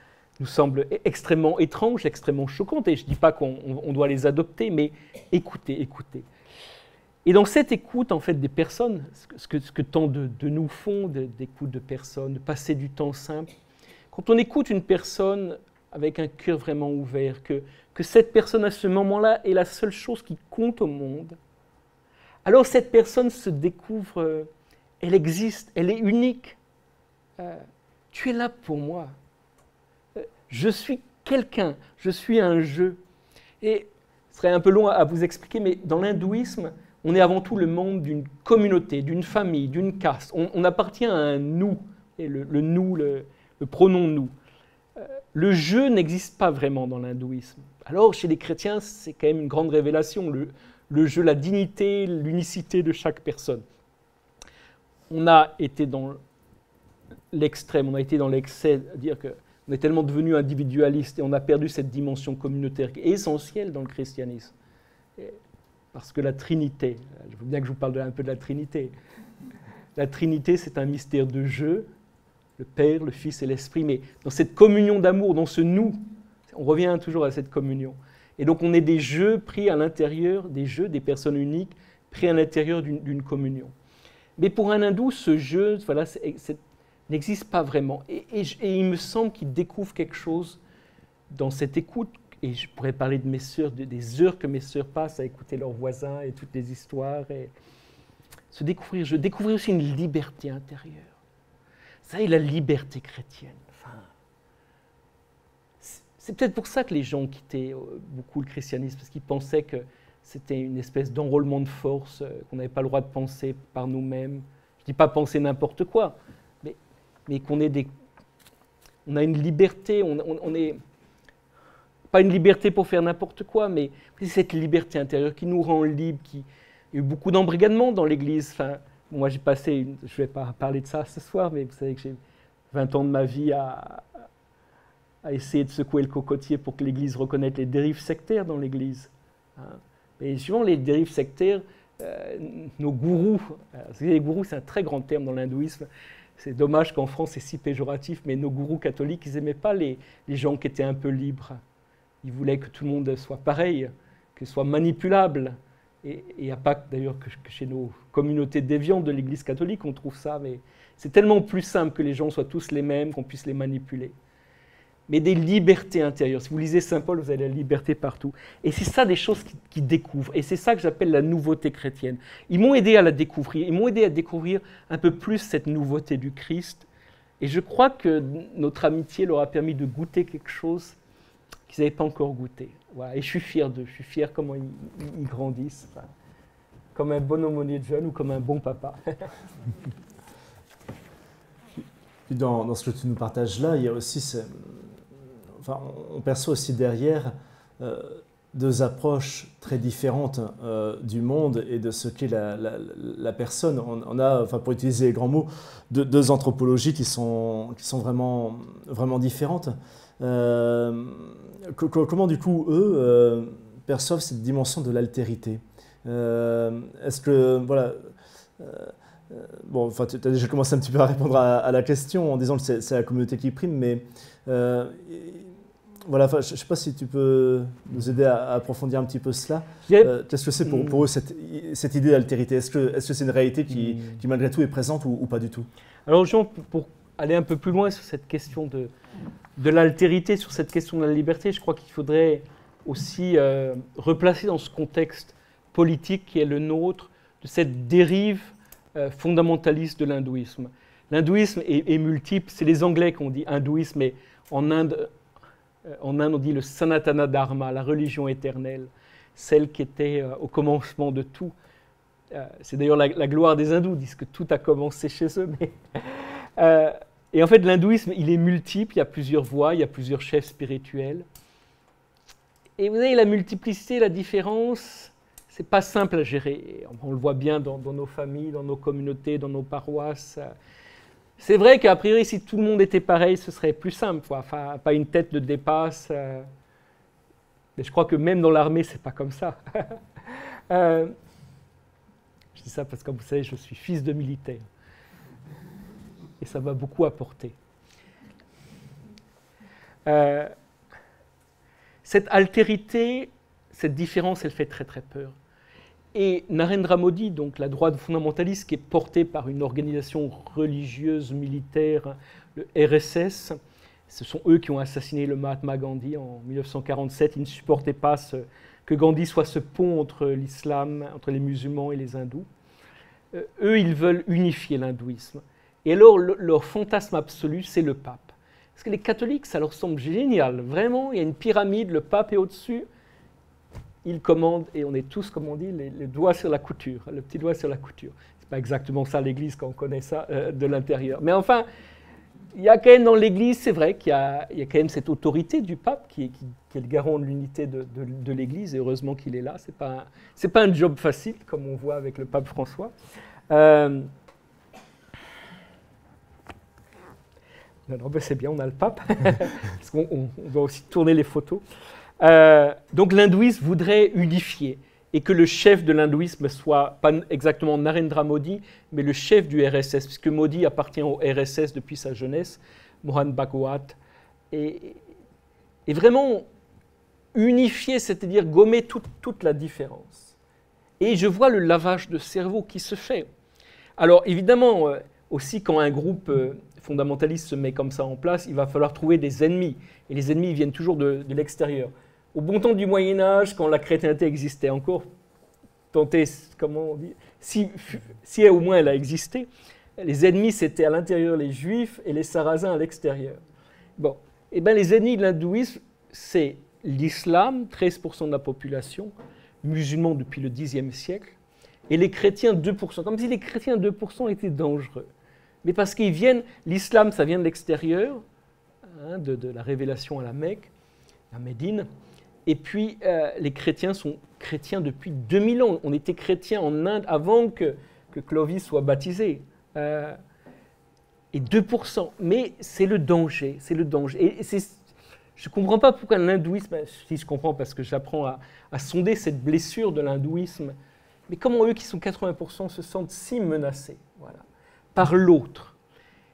nous semblent extrêmement étranges, extrêmement choquantes. Et je ne dis pas qu'on doit les adopter, mais écouter. Et dans cette écoute, en fait, des personnes, ce que tant de nous font, d'écoute de personnes, de passer du temps simple, quand on écoute une personne avec un cœur vraiment ouvert, que cette personne à ce moment-là est la seule chose qui compte au monde, alors cette personne se découvre, elle existe, elle est unique. Tu es là pour moi. Je suis quelqu'un, je suis un je. Et ce serait un peu long à vous expliquer, mais dans l'hindouisme, on est avant tout le monde d'une communauté, d'une famille, d'une caste. On appartient à un nous, et le nous, le pronom nous. Le je n'existe pas vraiment dans l'hindouisme. Alors, chez les chrétiens, c'est quand même une grande révélation, le je, la dignité, l'unicité de chaque personne. On a été dans l'extrême, on a été dans l'excès, à dire qu'on est tellement devenu individualiste et on a perdu cette dimension communautaire qui est essentielle dans le christianisme. Parce que la Trinité, je veux bien que je vous parle un peu de la Trinité. La Trinité, c'est un mystère de je, le Père, le Fils et l'Esprit, mais dans cette communion d'amour, dans ce nous, on revient toujours à cette communion. Et donc on est des jeux pris à l'intérieur, des jeux, des personnes uniques, pris à l'intérieur d'une communion. Mais pour un hindou, ce jeu voilà, n'existe pas vraiment. Et il me semble qu'il découvre quelque chose dans cette écoute, et je pourrais parler de mes sœurs, des heures que mes sœurs passent à écouter leurs voisins et toutes les histoires, et se découvrir. Je découvrais aussi une liberté intérieure. Ça y est, la liberté chrétienne. Enfin, c'est peut-être pour ça que les gens quittaient beaucoup le christianisme, parce qu'ils pensaient que c'était une espèce d'enrôlement de force, qu'on n'avait pas le droit de penser par nous-mêmes. Je ne dis pas penser n'importe quoi, mais qu'on est on a une liberté, on est pas une liberté pour faire n'importe quoi, mais cette liberté intérieure qui nous rend libres. Il y a eu beaucoup d'embrigadements dans l'Église. Enfin, moi, j'ai passé, je ne vais pas parler de ça ce soir, mais vous savez que j'ai 20 ans de ma vie à essayer de secouer le cocotier pour que l'Église reconnaisse les dérives sectaires dans l'Église. Et souvent, les dérives sectaires, nos gourous, les gourous, c'est un très grand terme dans l'hindouisme. C'est dommage qu'en France, c'est si péjoratif, mais nos gourous catholiques, ils n'aimaient pas les gens qui étaient un peu libres. Ils voulaient que tout le monde soit pareil, que soit manipulable. Et il n'y a pas d'ailleurs que chez nos communautés déviantes de l'Église catholique, on trouve ça, mais c'est tellement plus simple que les gens soient tous les mêmes, qu'on puisse les manipuler. Mais des libertés intérieures. Si vous lisez Saint Paul, vous avez la liberté partout. Et c'est ça des choses qu'ils découvrent. Et c'est ça que j'appelle la nouveauté chrétienne. Ils m'ont aidé à la découvrir. Ils m'ont aidé à découvrir un peu plus cette nouveauté du Christ. Et je crois que notre amitié leur a permis de goûter quelque chose qu'ils n'avaient pas encore goûté. Voilà. Et je suis fier d'eux. Je suis fier comment ils grandissent. Enfin, comme un bon aumônier de jeune ou comme un bon papa. Dans ce que tu nous partages là, il y a aussi... Enfin, on perçoit aussi derrière deux approches très différentes du monde et de ce qu'est la personne. On a, enfin, pour utiliser les grands mots, deux anthropologies qui sont vraiment, vraiment différentes. Comment du coup, eux, perçoivent cette dimension de l'altérité? Est-ce que, voilà... bon, enfin, tu as déjà commencé un petit peu à répondre à la question en disant que c'est la communauté qui prime, mais voilà, je ne sais pas si tu peux nous aider à approfondir un petit peu cela. Qu'est-ce que c'est pour eux cette idée d'altérité? Est-ce que c'est une réalité qui malgré tout est présente ou pas du tout? Alors Jean, pour aller un peu plus loin sur cette question de l'altérité, sur cette question de la liberté, je crois qu'il faudrait aussi replacer dans ce contexte politique qui est le nôtre, de cette dérive fondamentaliste de l'hindouisme. L'hindouisme est multiple, c'est les Anglais qui ont dit hindouisme, mais en Inde on dit le Sanatana Dharma, la religion éternelle, celle qui était au commencement de tout. C'est d'ailleurs la gloire des hindous, disent que tout a commencé chez eux. Mais, et en fait, l'hindouisme, il est multiple, il y a plusieurs voies, il y a plusieurs chefs spirituels. Et vous avez la multiplicité, la différence, c'est pas simple à gérer. On le voit bien dans nos familles, dans nos communautés, dans nos paroisses. C'est vrai qu'a priori, si tout le monde était pareil, ce serait plus simple. Enfin, pas une tête de dépasse. Mais je crois que même dans l'armée, c'est pas comme ça. Je dis ça parce que, comme vous savez, je suis fils de militaire. Et ça m'a beaucoup apporté. Cette altérité, cette différence, elle fait très très peur. Et Narendra Modi, donc la droite fondamentaliste qui est portée par une organisation religieuse, militaire, le RSS, ce sont eux qui ont assassiné le Mahatma Gandhi en 1947. Ils ne supportaient pas que que Gandhi soit ce pont entre l'islam, entre les musulmans et les hindous. Eux, ils veulent unifier l'hindouisme. Et alors, leur fantasme absolu, c'est le pape. Parce que les catholiques, ça leur semble génial. Vraiment, il y a une pyramide, le pape est au-dessus, il commande, et on est tous, comme on dit, les doigts sur la couture, le petit doigt sur la couture. C'est pas exactement ça l'Église quand on connaît ça de l'intérieur. Mais enfin, il y a quand même dans l'Église, c'est vrai qu'il y a quand même cette autorité du pape qui est le garant de l'unité de l'Église, et heureusement qu'il est là. C'est pas un job facile, comme on voit avec le pape François. Non, ben c'est bien, on a le pape, parce qu'on doit aussi tourner les photos. Donc l'hindouisme voudrait unifier, et que le chef de l'hindouisme soit pas exactement Narendra Modi, mais le chef du RSS, puisque Modi appartient au RSS depuis sa jeunesse, Mohan Bhagwat, et vraiment unifier, c'est-à-dire gommer toute la différence. Et je vois le lavage de cerveau qui se fait. Alors évidemment, aussi quand un groupe fondamentaliste se met comme ça en place, il va falloir trouver des ennemis. Et les ennemis viennent toujours de l'extérieur. Au bon temps du Moyen-Âge, quand la chrétienté existait encore, comment on dit, si au moins elle a existé, les ennemis c'était à l'intérieur les Juifs et les Sarrasins à l'extérieur. Bon, et bien les ennemis de l'hindouisme, c'est l'islam, 13% de la population, musulmans depuis le Xe siècle, et les chrétiens 2%, comme si les chrétiens 2% étaient dangereux. Mais parce qu'ils viennent, l'islam ça vient de l'extérieur, hein, de la révélation à la Mecque, à Médine, et puis les chrétiens sont chrétiens depuis 2000 ans. On était chrétiens en Inde avant que Clovis soit baptisé. Et 2%, mais c'est le danger, c'est le danger. Et je ne comprends pas pourquoi l'hindouisme, si je comprends parce que j'apprends à sonder cette blessure de l'hindouisme, mais comment eux qui sont 80% se sentent si menacés, voilà, par l'autre.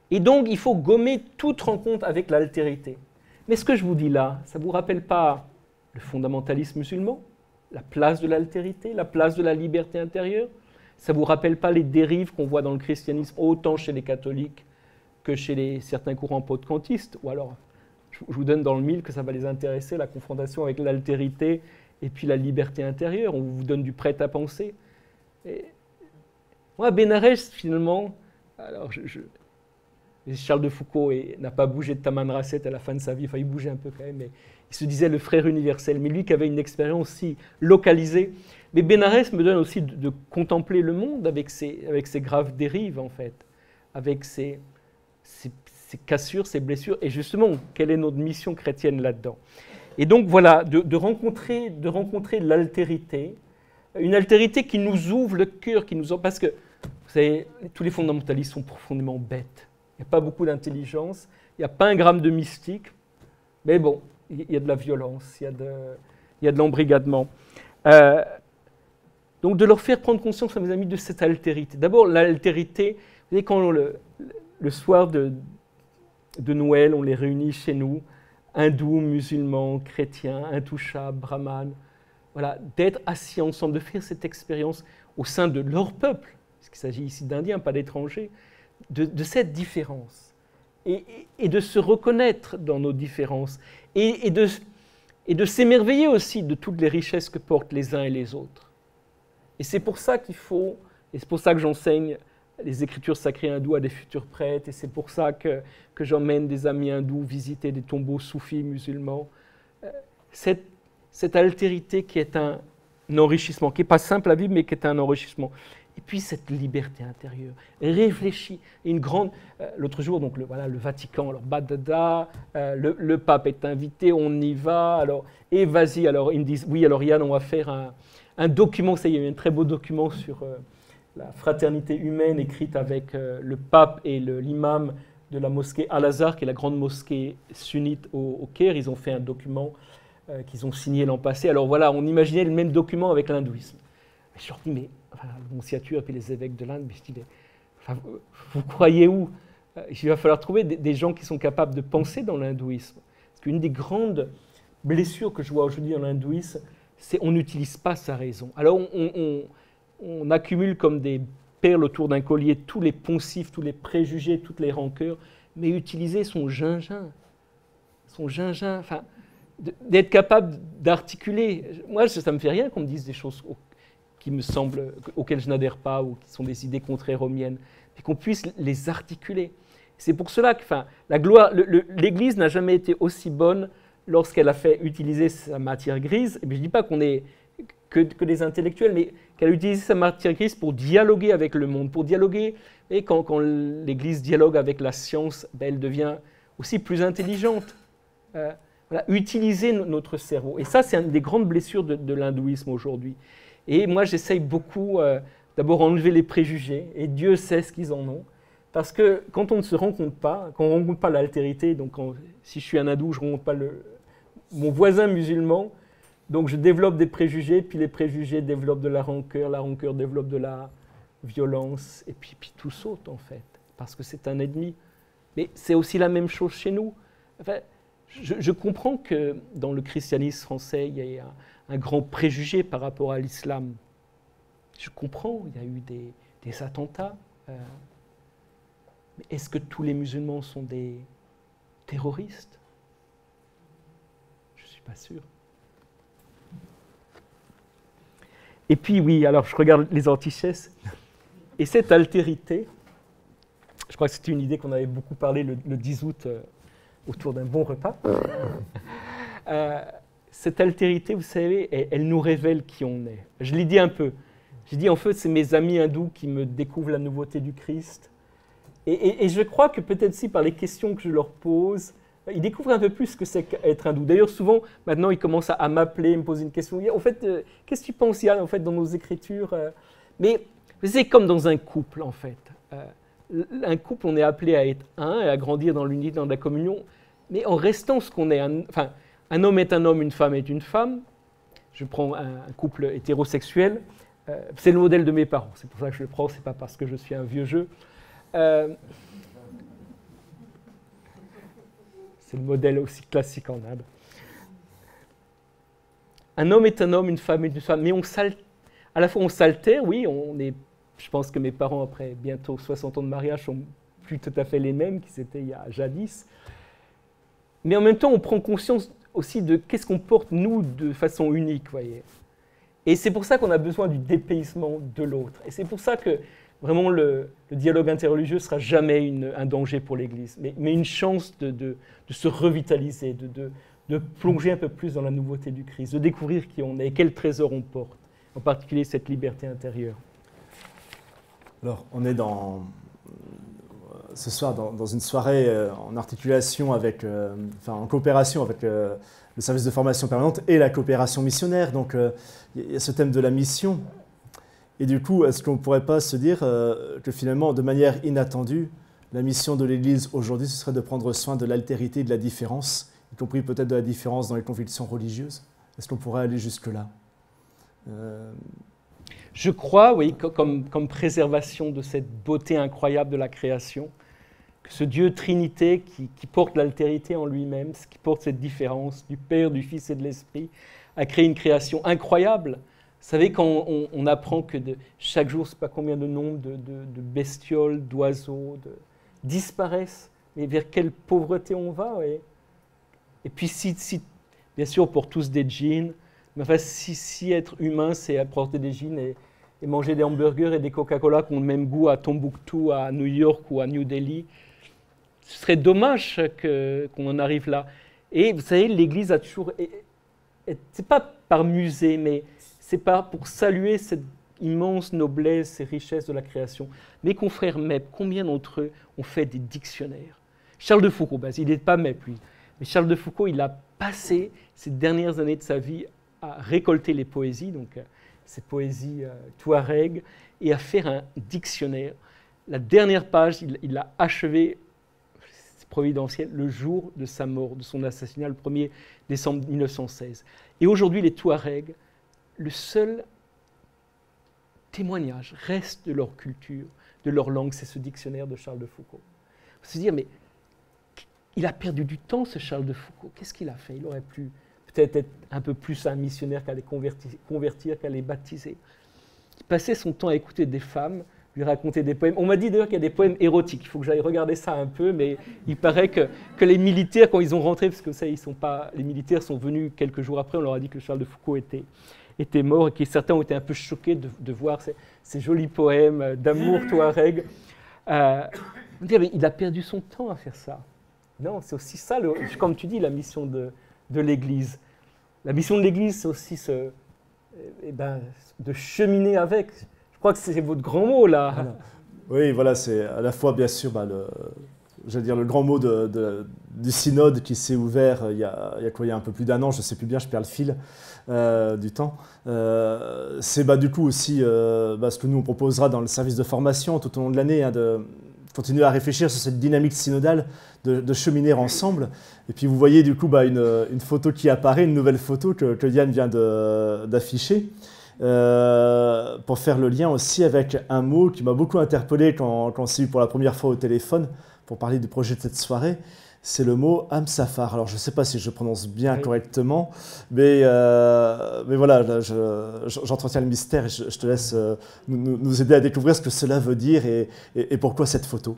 Et donc il faut gommer toute rencontre avec l'altérité. Mais ce que je vous dis là, ça ne vous rappelle pas le fondamentalisme musulman, la place de l'altérité, la place de la liberté intérieure? Ça ne vous rappelle pas les dérives qu'on voit dans le christianisme, autant chez les catholiques que chez certains courants protestantistes? Ou alors, je vous donne dans le mille que ça va les intéresser, la confrontation avec l'altérité et puis la liberté intérieure. On vous donne du prêt-à-penser. Moi, Bénarès, finalement, alors Charles de Foucault n'a pas bougé de Tamanrasset à la fin de sa vie, enfin il bougeait un peu quand même, mais il se disait le frère universel, mais lui qui avait une expérience si localisée. Mais Bénarès me donne aussi de contempler le monde avec ses graves dérives, en fait, avec ses cassures, ses blessures, et justement, quelle est notre mission chrétienne là-dedans? Et donc voilà, de rencontrer l'altérité, une altérité qui nous ouvre le cœur, parce que, vous savez, tous les fondamentalistes sont profondément bêtes. Il n'y a pas beaucoup d'intelligence, il n'y a pas un gramme de mystique, mais bon, il y a de la violence, il y a de l'embrigadement. Donc de leur faire prendre conscience, mes amis, de cette altérité. D'abord, l'altérité, vous savez, quand le soir de Noël, on les réunit chez nous, hindous, musulmans, chrétiens, intouchables, brahmanes, voilà, d'être assis ensemble, de faire cette expérience au sein de leur peuple, parce qu'il s'agit ici d'Indiens, pas d'étrangers, de cette différence, et de se reconnaître dans nos différences, et de s'émerveiller aussi de toutes les richesses que portent les uns et les autres. Et c'est pour ça qu'il faut, et c'est pour ça que j'enseigne les écritures sacrées hindoues à des futurs prêtres, et c'est pour ça que j'emmène des amis hindous visiter des tombeaux soufis musulmans. Cette altérité qui est un enrichissement, qui n'est pas simple à vivre, mais qui est un enrichissement. Et puis cette liberté intérieure, réfléchis. L'autre jour, donc le Vatican, alors badada, le pape est invité, on y va, alors, et vas-y, alors ils me disent, oui, alors Yann, on va faire un document, ça y est, il y a eu un très beau document sur la fraternité humaine écrite avec le pape et l'imam de la mosquée Al-Azhar, qui est la grande mosquée sunnite au Caire. Ils ont fait un document qu'ils ont signé l'an passé. Alors voilà, on imaginait le même document avec l'hindouisme. Je leur dis, mais l'Annonciature et puis les évêques de l'Inde, mais je dis, vous croyez où? Il va falloir trouver des gens qui sont capables de penser dans l'hindouisme. Parce qu'une des grandes blessures que je vois aujourd'hui dans l'hindouisme, c'est qu'on n'utilise pas sa raison. Alors on accumule comme des perles autour d'un collier tous les poncifs, tous les préjugés, toutes les rancœurs, mais utiliser son gingin, enfin, d'être capable d'articuler. Moi, ça ne me fait rien qu'on me dise des choses qui me semblent, auxquelles je n'adhère pas ou qui sont des idées contraires aux miennes, mais qu'on puisse les articuler. C'est pour cela que l'Église n'a jamais été aussi bonne lorsqu'elle a fait utiliser sa matière grise. Et je ne dis pas qu'on est que des intellectuels, mais qu'elle a utilisé sa matière grise pour dialoguer avec le monde, pour dialoguer. Et quand l'Église dialogue avec la science, elle devient aussi plus intelligente. Utiliser notre cerveau. Et ça, c'est une des grandes blessures de l'hindouisme aujourd'hui. Et moi, j'essaye beaucoup d'abord enlever les préjugés, et Dieu sait ce qu'ils en ont. Parce que quand on ne se rencontre pas, quand on ne rencontre pas l'altérité, donc si je suis un hindou, je ne rencontre pas mon voisin musulman, donc je développe des préjugés, puis les préjugés développent de la rancœur développe de la violence, et puis tout saute en fait, parce que c'est un ennemi. Mais c'est aussi la même chose chez nous. Enfin, je comprends que dans le christianisme français, il y a un grand préjugé par rapport à l'islam. Je comprends, il y a eu des attentats. Mais est-ce que tous les musulmans sont des terroristes? Je ne suis pas sûr. Et puis oui, alors je regarde les antichèses, et cette altérité, je crois que c'était une idée qu'on avait beaucoup parlé le 10 août autour d'un bon repas. Cette altérité, vous savez, elle nous révèle qui on est. Je l'ai dit un peu. J'ai dit en fait, c'est mes amis hindous qui me découvrent la nouveauté du Christ. Et je crois que peut-être si par les questions que je leur pose, ils découvrent un peu plus ce que c'est qu'être hindou. D'ailleurs, souvent, maintenant, ils commencent à m'appeler, me poser une question. En fait, qu'est-ce que tu penses, Yann, en fait, dans nos écritures? Mais c'est comme dans un couple, en fait. Un couple, on est appelé à être un et à grandir dans l'unité, dans la communion, mais en restant ce qu'on est. Enfin, un homme est un homme, une femme est une femme. Je prends un couple hétérosexuel. C'est le modèle de mes parents. C'est pour ça que je le prends, c'est pas parce que je suis un vieux jeu. C'est le modèle aussi classique en Inde. Un homme est un homme, une femme est une femme, mais à la fois on s'altère, oui, je pense que mes parents, après bientôt 60 ans de mariage, sont plus tout à fait les mêmes qu'ils étaient il y a jadis. Mais en même temps, on prend conscience aussi de qu'est-ce qu'on porte, nous, de façon unique, voyez. Et c'est pour ça qu'on a besoin du dépaysement de l'autre. Et c'est pour ça que vraiment le dialogue interreligieux ne sera jamais un danger pour l'Église, mais une chance de se revitaliser, de plonger un peu plus dans la nouveauté du Christ, de découvrir qui on est et quel trésor on porte, en particulier cette liberté intérieure. Alors, on est ce soir dans une soirée en articulation avec, en coopération avec le service de formation permanente et la coopération missionnaire. Donc, il y a ce thème de la mission. Et du coup, est-ce qu'on ne pourrait pas se dire que finalement, de manière inattendue, la mission de l'Église aujourd'hui, ce serait de prendre soin de l'altérité et de la différence, y compris peut-être de la différence dans les convictions religieuses? Est-ce qu'on pourrait aller jusque-là? Je crois, oui, comme préservation de cette beauté incroyable de la création, que ce Dieu Trinité qui porte l'altérité en lui-même, qui porte cette différence du Père, du Fils et de l'Esprit, a créé une création incroyable. Vous savez, quand on apprend que chaque jour, je ne sais pas combien de nombres de bestioles, d'oiseaux disparaissent, mais vers quelle pauvreté on va, oui. Et puis, bien sûr, pour tous des jeans, mais enfin, si être humain, c'est porter des jeans et manger des hamburgers et des Coca-Cola qui ont le même goût à Tombouctou, à New York ou à New Delhi, ce serait dommage qu'on en arrive là. Et vous savez, l'Église a toujours... C'est pas par musée, mais c'est pas pour saluer cette immense noblesse, ces richesses de la création. Mes confrères MEP, combien d'entre eux ont fait des dictionnaires? Charles de Foucault, il n'est pas MEP, lui. Mais Charles de Foucault, il a passé ces dernières années de sa vie à récolter les poésies, donc ces poésies touareg, et à faire un dictionnaire. La dernière page, il l'a achevé, c'est providentiel, le jour de sa mort, de son assassinat, le 1er décembre 1916. Et aujourd'hui, les Touaregs, le seul témoignage reste de leur culture, de leur langue, c'est ce dictionnaire de Charles de Foucault. Il faut se dire, mais il a perdu du temps, ce Charles de Foucault. Qu'est-ce qu'il a fait? Il aurait pu peut-être être un peu plus un missionnaire qu'à les convertir, qu'à les baptiser. Il passait son temps à écouter des femmes lui raconter des poèmes. On m'a dit d'ailleurs qu'il y a des poèmes érotiques. Il faut que j'aille regarder ça un peu, mais il paraît que les militaires, quand ils ont rentré, parce que ça, les militaires sont venus quelques jours après, on leur a dit que Charles de Foucault était mort et que certains ont été un peu choqués de voir ces jolis poèmes d'amour touareg. Mais il a perdu son temps à faire ça. Non, c'est aussi ça, comme tu dis, la mission de l'Église. La mission de l'Église, c'est aussi de cheminer avec. Je crois que c'est votre grand mot, là. Voilà. Oui, voilà, c'est à la fois, bien sûr, le grand mot du synode qui s'est ouvert il y a un peu plus d'1 an, je ne sais plus bien, je perds le fil du temps. C'est du coup aussi ce que nous on proposera dans le service de formation tout au long de l'année, de continuer à réfléchir sur cette dynamique synodale, de cheminer ensemble. Et puis vous voyez du coup une photo qui apparaît, une nouvelle photo que Yann vient d'afficher. Pour faire le lien aussi avec un mot qui m'a beaucoup interpellé quand on s'est eu pour la première fois au téléphone pour parler du projet de cette soirée, c'est le mot Hamsafar. Alors je ne sais pas si je prononce bien correctement, mais voilà, j'entretiens le mystère et je te laisse nous aider à découvrir ce que cela veut dire et pourquoi cette photo.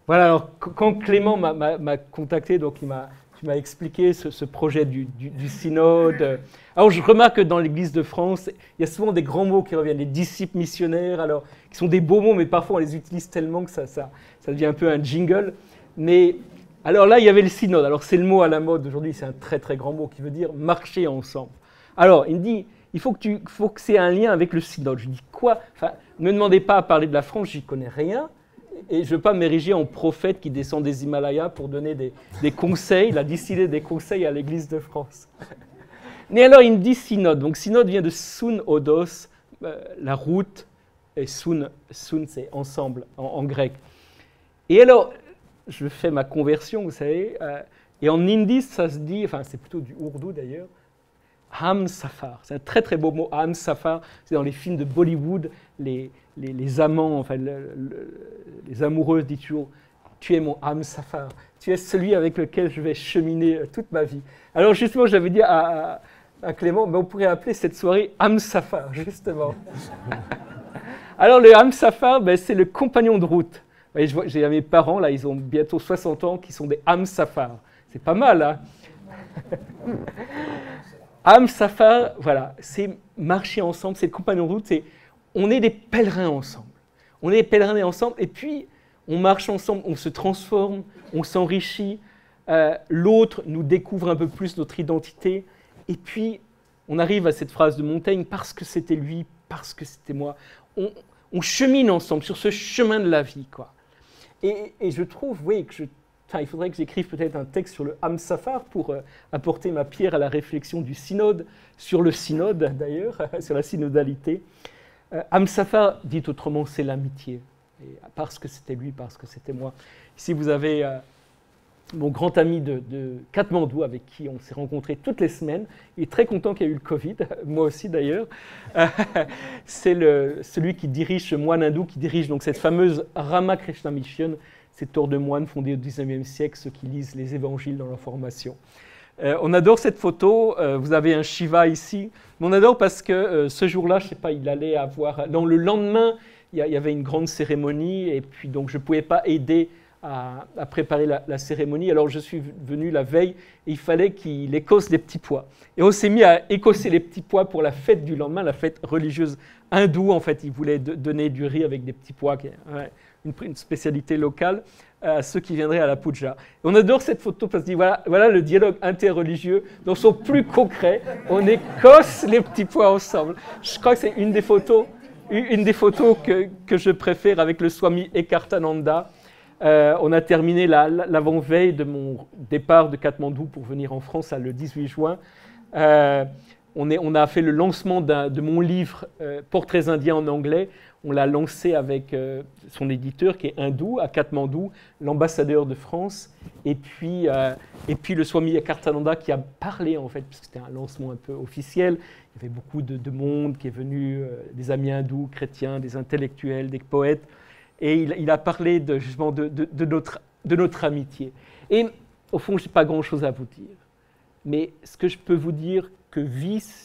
Voilà, alors quand Clément m'a contacté, donc tu m'as expliqué ce projet du synode. Alors je remarque que dans l'Église de France, il y a souvent des grands mots qui reviennent, les disciples missionnaires, alors, qui sont des beaux mots, mais parfois on les utilise tellement que ça devient un peu un jingle. Mais alors là, il y avait le synode. Alors c'est le mot à la mode aujourd'hui, c'est un très très grand mot qui veut dire marcher ensemble. Alors il me dit, il faut que c'est un lien avec le synode. Je dis quoi? Enfin, ne me demandez pas à parler de la France, j'y connais rien. Et je ne veux pas m'ériger en prophète qui descend des Himalayas pour donner des conseils, distiller des conseils à l'Église de France. Mais alors, il me dit synode. Donc, synode vient de sun odos, la route, et sun c'est ensemble en grec. Et alors, je fais ma conversion, vous savez, et en hindi, ça se dit, enfin, c'est plutôt du ourdou d'ailleurs, Hamsafar. C'est un très très beau mot, Hamsafar. C'est dans les films de Bollywood, les amants, enfin les amoureuses disent toujours « Tu es mon Hamsafar, tu es celui avec lequel je vais cheminer toute ma vie ». Alors justement, j'avais dit à Clément, on pourrait appeler cette soirée Hamsafar, justement. Alors le Hamsafar, c'est le compagnon de route. J'ai mes parents, là, ils ont bientôt 60 ans, qui sont des Hamsafar. C'est pas mal, hein. Hamsafar, voilà, c'est marcher ensemble, c'est le compagnon de route, on est des pèlerins ensemble. On est des pèlerins ensemble, et puis on marche ensemble, on se transforme, on s'enrichit, l'autre nous découvre un peu plus notre identité, et puis on arrive à cette phrase de Montaigne, parce que c'était lui, parce que c'était moi. On chemine ensemble sur ce chemin de la vie, quoi. Et je trouve, oui, il faudrait que j'écrive peut-être un texte sur le Hamsafar pour apporter ma pierre à la réflexion du synode, sur le synode d'ailleurs, sur la synodalité. Hamsafar, dit autrement, c'est l'amitié. Et parce que c'était lui, parce que c'était moi. Ici, vous avez mon grand ami de Katmandou, avec qui on s'est rencontrés toutes les semaines. Il est très content qu'il y ait eu le Covid, moi aussi d'ailleurs. C'est celui qui dirige, ce moine hindou, qui dirige donc cette fameuse Ramakrishna Mission, cet ordre de moines fondé au XIXe siècle, ceux qui lisent les évangiles dans leur formation. On adore cette photo, vous avez un Shiva ici, mais on adore parce que ce jour-là, je ne sais pas, il allait avoir... Non, le lendemain, il y avait une grande cérémonie, et puis donc je ne pouvais pas aider à préparer la cérémonie, alors je suis venu la veille, et il fallait qu'il écosse des petits pois. Et on s'est mis à écosser les petits pois pour la fête du lendemain, la fête religieuse hindoue, en fait, il voulait donner du riz avec des petits pois, qui est une spécialité locale, à ceux qui viendraient à la puja. Et on adore cette photo parce qu'on dit voilà le dialogue interreligieux dans son plus concret. On écosse les petits pois ensemble. Je crois que c'est une des photos que je préfère avec le Swami Ekartananda. On a terminé l'avant-veille de mon départ de Katmandou pour venir en France le 18 juin. On a fait le lancement de mon livre Portraits indiens en anglais. On l'a lancé avec son éditeur qui est hindou à Katmandou, l'ambassadeur de France, et puis le Swami Ekartananda qui a parlé en fait, puisque c'était un lancement un peu officiel. Il y avait beaucoup de monde qui est venu, des amis hindous, chrétiens, des intellectuels, des poètes, et il a parlé justement de notre amitié. Et au fond, je n'ai pas grand-chose à vous dire, mais ce que je peux vous dire, que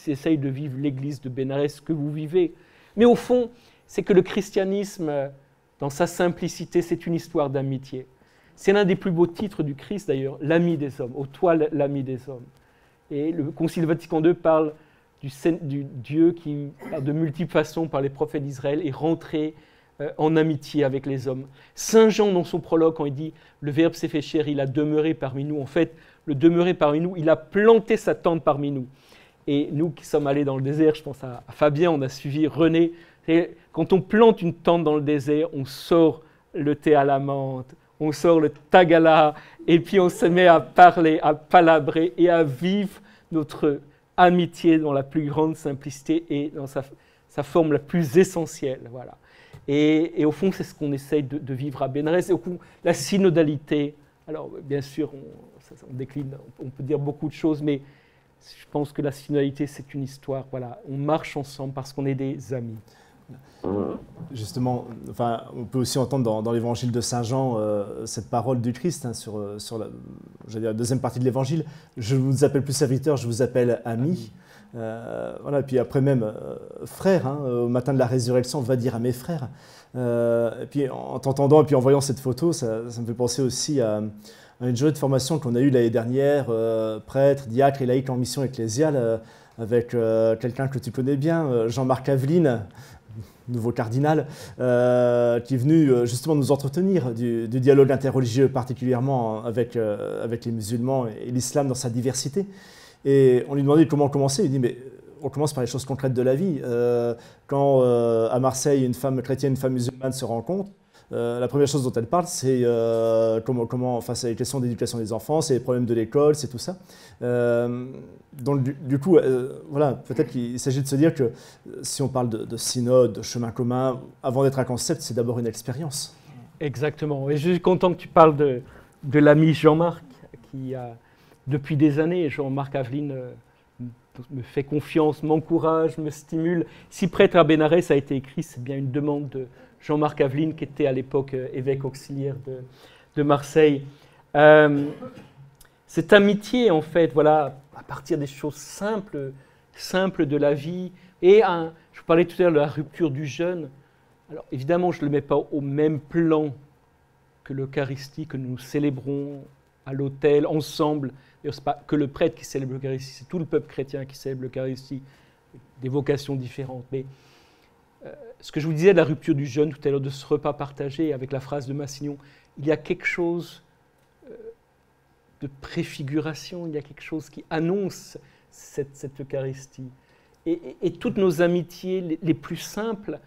essaye de vivre l'Église de Bénarès, que vous vivez, mais au fond, c'est que le christianisme, dans sa simplicité, c'est une histoire d'amitié. C'est l'un des plus beaux titres du Christ d'ailleurs, l'ami des hommes, ô toi l'ami des hommes. Et le Concile Vatican II parle du Dieu qui, de multiples façons, par les prophètes d'Israël, est rentré en amitié avec les hommes. Saint Jean, dans son prologue, quand il dit « le Verbe s'est fait chair, il a demeuré parmi nous », en fait, le demeurer parmi nous, il a planté sa tente parmi nous. Et nous qui sommes allés dans le désert, je pense à Fabien, on a suivi René. Et quand on plante une tente dans le désert, on sort le thé à la menthe, on sort le tagala, et puis on se met à parler, à palabrer et à vivre notre amitié dans la plus grande simplicité et dans sa forme la plus essentielle. Voilà. Et au fond, c'est ce qu'on essaye de vivre à Bénarès. Et au fond, la synodalité, alors bien sûr, on décline, on peut dire beaucoup de choses, mais je pense que la synodalité, c'est une histoire. Voilà, on marche ensemble parce qu'on est des amis. Justement, enfin, on peut aussi entendre dans l'évangile de Saint Jean cette parole du Christ sur la deuxième partie de l'évangile. Je ne vous appelle plus serviteur, je vous appelle ami. Voilà, et puis après même frère, au matin de la résurrection, on va dire à mes frères. Et puis en t'entendant et puis en voyant cette photo, ça me fait penser aussi à une journée de formation qu'on a eue l'année dernière, prêtre, diacre et laïc en mission ecclésiale, avec quelqu'un que tu connais bien, Jean-Marc Aveline, nouveau cardinal, qui est venu justement nous entretenir du dialogue interreligieux, particulièrement avec les musulmans et l'islam dans sa diversité. Et on lui demandait comment commencer. Il dit, mais on commence par les choses concrètes de la vie. Quand à Marseille, une femme chrétienne et une femme musulmane se rencontrent, la première chose dont elle parle, c'est c'est les questions d'éducation des enfants, c'est les problèmes de l'école, c'est tout ça. Donc du coup, voilà, peut-être qu'il s'agit de se dire que si on parle de synode, de chemin commun, avant d'être un concept, c'est d'abord une expérience. Exactement. Et je suis content que tu parles de l'ami Jean-Marc, qui a, depuis des années, Jean-Marc Aveline me fait confiance, m'encourage, me stimule. Si prêtre à Bénarès a été écrit, c'est bien une demande de Jean-Marc Aveline, qui était à l'époque évêque auxiliaire de Marseille. Cette amitié, en fait, voilà, à partir des choses simples de la vie. Et je parlais tout à l'heure de la rupture du jeûne. Alors évidemment, je ne le mets pas au même plan que l'Eucharistie que nous célébrons à l'autel, ensemble. D'ailleurs, ce n'est pas que le prêtre qui célèbre l'Eucharistie, c'est tout le peuple chrétien qui célèbre l'Eucharistie, des vocations différentes. Mais ce que je vous disais de la rupture du jeûne tout à l'heure, de ce repas partagé avec la phrase de Massignon, il y a quelque chose de préfiguration, il y a quelque chose qui annonce cette Eucharistie. Et toutes nos amitiés les plus simples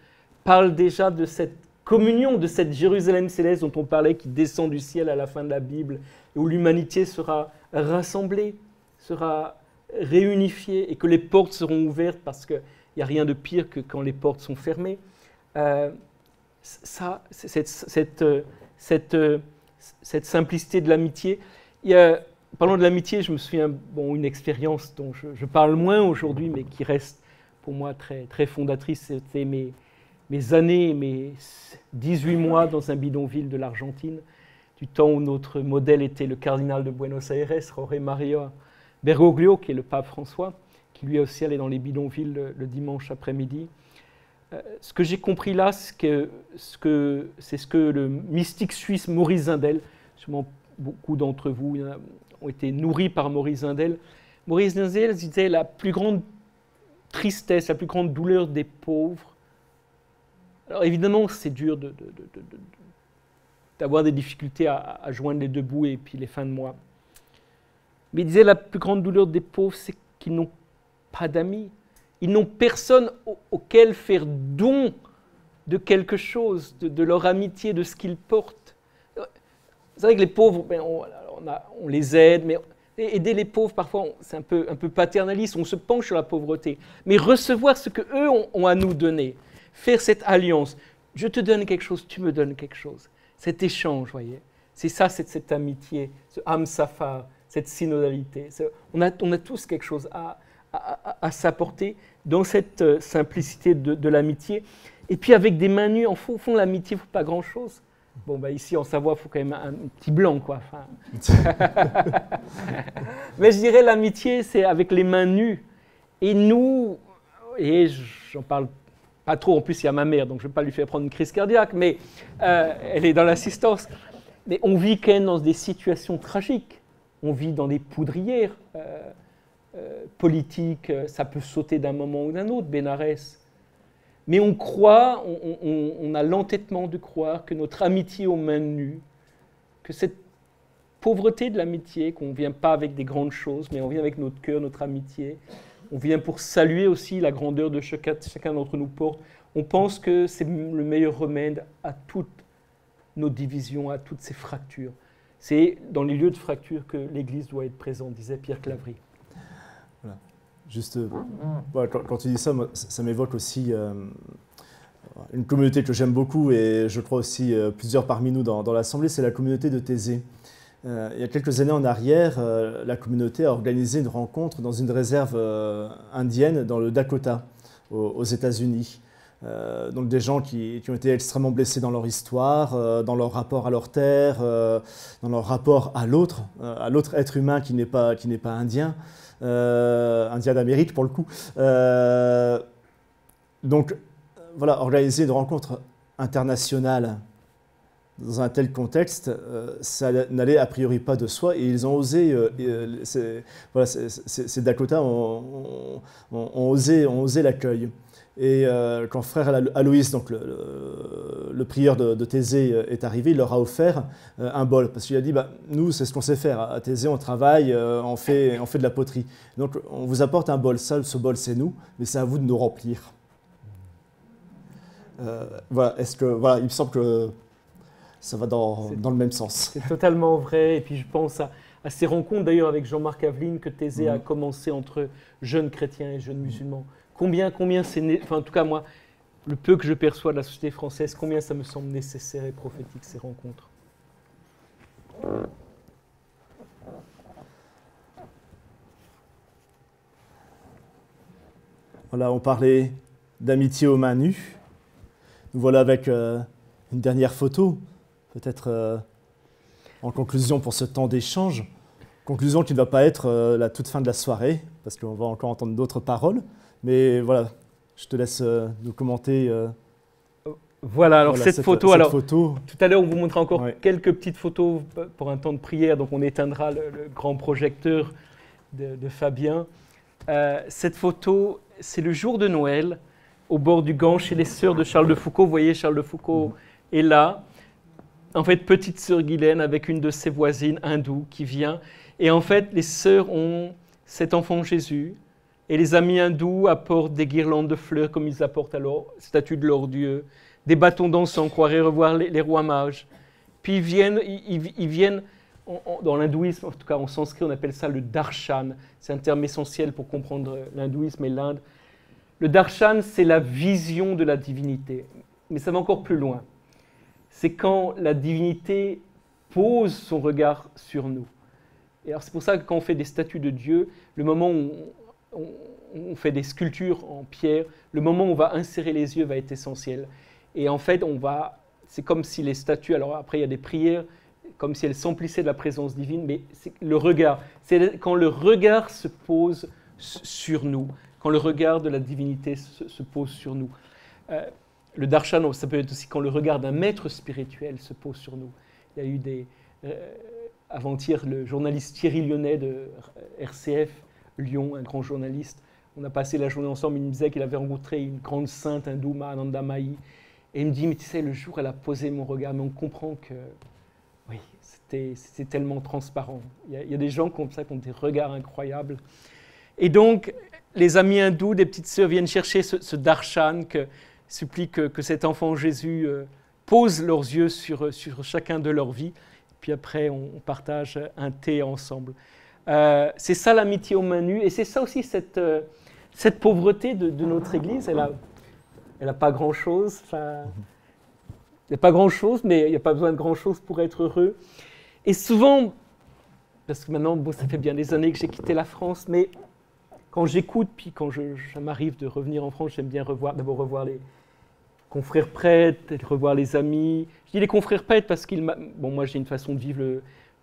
parlent déjà de cette communion, de cette Jérusalem céleste dont on parlait, qui descend du ciel à la fin de la Bible, et où l'humanité sera rassemblée, sera réunifiée, et que les portes seront ouvertes, parce qu'il n'y a rien de pire que quand les portes sont fermées. Cette simplicité de l'amitié. Parlons de l'amitié, je me souviens, une expérience dont je parle moins aujourd'hui, mais qui reste pour moi très, très fondatrice, c'était mes années, mes 18 mois dans un bidonville de l'Argentine, du temps où notre modèle était le cardinal de Buenos Aires, Jorge María Bergoglio, qui est le pape François, qui lui aussi allait dans les bidonvilles le dimanche après-midi. Ce que j'ai compris là, c'est ce que le mystique suisse Maurice Zindel, sûrement beaucoup d'entre vous ont été nourris par Maurice Zindel. Maurice Zindel disait la plus grande tristesse, la plus grande douleur des pauvres. Alors évidemment, c'est dur d'avoir des difficultés à joindre les deux bouts et puis les fins de mois. Mais il disait la plus grande douleur des pauvres, c'est qu'ils n'ont pas d'amis. Ils n'ont personne auquel faire don de quelque chose, de leur amitié, de ce qu'ils portent. C'est vrai que les pauvres, on les aide, mais aider les pauvres, parfois, c'est un peu paternaliste, on se penche sur la pauvreté. Mais recevoir ce qu'eux ont à nous donner, faire cette alliance, je te donne quelque chose, tu me donnes quelque chose. Cet échange, voyez, c'est ça, cette amitié, ce hamsafar, cette synodalité. On a tous quelque chose à s'apporter dans cette simplicité de l'amitié. Et puis avec des mains nues, au fond l'amitié ne faut pas grand-chose. Bon, ici en Savoie, il faut quand même un petit blanc, quoi. Enfin... Mais je dirais l'amitié, c'est avec les mains nues. Et nous, et j'en parle pas trop, en plus il y a ma mère, donc je ne vais pas lui faire prendre une crise cardiaque, mais elle est dans l'assistance. Mais on vit quand même dans des situations tragiques. On vit dans des poudrières politiques, ça peut sauter d'un moment ou d'un autre, Bénarès. Mais on croit, on a l'entêtement de croire que notre amitié aux mains nues, que cette pauvreté de l'amitié, qu'on ne vient pas avec des grandes choses, mais on vient avec notre cœur, notre amitié, on vient pour saluer aussi la grandeur de chacun d'entre nous porte. On pense que c'est le meilleur remède à toutes nos divisions, à toutes ces fractures. C'est dans les lieux de fracture que l'Église doit être présente, disait Pierre Claverie. Voilà. Juste, voilà, quand tu dis ça, moi, ça m'évoque aussi une communauté que j'aime beaucoup et je crois aussi plusieurs parmi nous dans l'Assemblée, c'est la communauté de Thésée. Il y a quelques années en arrière, la communauté a organisé une rencontre dans une réserve indienne dans le Dakota, aux États-Unis. Donc des gens qui ont été extrêmement blessés dans leur histoire, dans leur rapport à leur terre, dans leur rapport à l'autre être humain qui n'est pas indien, indien d'Amérique pour le coup. Donc voilà, organiser une rencontre internationale dans un tel contexte, ça n'allait a priori pas de soi, et ils ont osé, ces Dakota ont osé l'accueil. Et quand frère Aloïs, donc le prieur de Thésée, est arrivé, il leur a offert un bol, parce qu'il a dit, nous, c'est ce qu'on sait faire, à Thésée, on travaille, on fait de la poterie. Donc on vous apporte un bol, ce bol c'est nous, mais c'est à vous de nous remplir. Voilà, il me semble que ça va dans le même sens. C'est totalement vrai. Et puis je pense à ces rencontres d'ailleurs avec Jean-Marc Aveline que Thésée a commencé entre jeunes chrétiens et jeunes musulmans. Combien c'est enfin en tout cas moi, le peu que je perçois de la société française, combien ça me semble nécessaire et prophétique ces rencontres. Voilà, on parlait d'amitié aux mains nues. Nous voilà avec une dernière photo. Peut-être en conclusion pour ce temps d'échange, conclusion qui ne va pas être la toute fin de la soirée, parce qu'on va encore entendre d'autres paroles, mais voilà, je te laisse nous commenter. Voilà, alors cette photo, tout à l'heure on vous montrera encore quelques petites photos pour un temps de prière, donc on éteindra le grand projecteur de Fabien. Cette photo, c'est le jour de Noël, au bord du Gange, chez les sœurs de Charles de Foucauld. Vous voyez, Charles de Foucauld est là. En fait, petite sœur Guylaine avec une de ses voisines hindoues qui vient. Et en fait, les sœurs ont cet enfant Jésus. Et les amis hindous apportent des guirlandes de fleurs comme ils apportent à leur statue de leur Dieu. Des bâtons d'encens, croirait revoir les rois mages. Puis ils viennent dans l'hindouisme, en tout cas en sanskrit, on appelle ça le darshan. C'est un terme essentiel pour comprendre l'hindouisme et l'Inde. Le darshan, c'est la vision de la divinité. Mais ça va encore plus loin. C'est quand la divinité pose son regard sur nous. Et alors c'est pour ça que quand on fait des statues de Dieu, le moment où on fait des sculptures en pierre, le moment où on va insérer les yeux va être essentiel. Et en fait, c'est comme si les statues, alors après il y a des prières, comme si elles s'emplissaient de la présence divine, mais c'est le regard. C'est quand le regard se pose sur nous, quand le regard de la divinité se pose sur nous. Le darshan, ça peut être aussi quand le regard d'un maître spirituel se pose sur nous. Il y a eu avant-hier, le journaliste Thierry Lyonnais de RCF, Lyon, un grand journaliste, on a passé la journée ensemble, il me disait qu'il avait rencontré une grande sainte hindoue, Mahananda Mahi, et il me dit, mais tu sais, le jour elle a posé mon regard, mais on comprend que, oui, c'était tellement transparent. Il y a des gens comme ça qui ont des regards incroyables. Et donc, les amis hindous, des petites sœurs viennent chercher ce darshan, supplient que cet enfant Jésus pose leurs yeux sur chacun de leur vie. Puis après, on partage un thé ensemble. C'est ça l'amitié aux mains nues. Et c'est ça aussi, cette pauvreté de notre Église. Elle n'a pas grand-chose. Enfin, il n'y a pas grand-chose, mais il n'y a pas besoin de grand-chose pour être heureux. Et souvent, parce que maintenant, ça fait bien des années que j'ai quitté la France, mais quand j'écoute, puis quand ça m'arrive de revenir en France, j'aime bien d'abord revoir les confrères prêtres, revoir les amis. Je dis les confrères prêtres parce moi j'ai une façon de vivre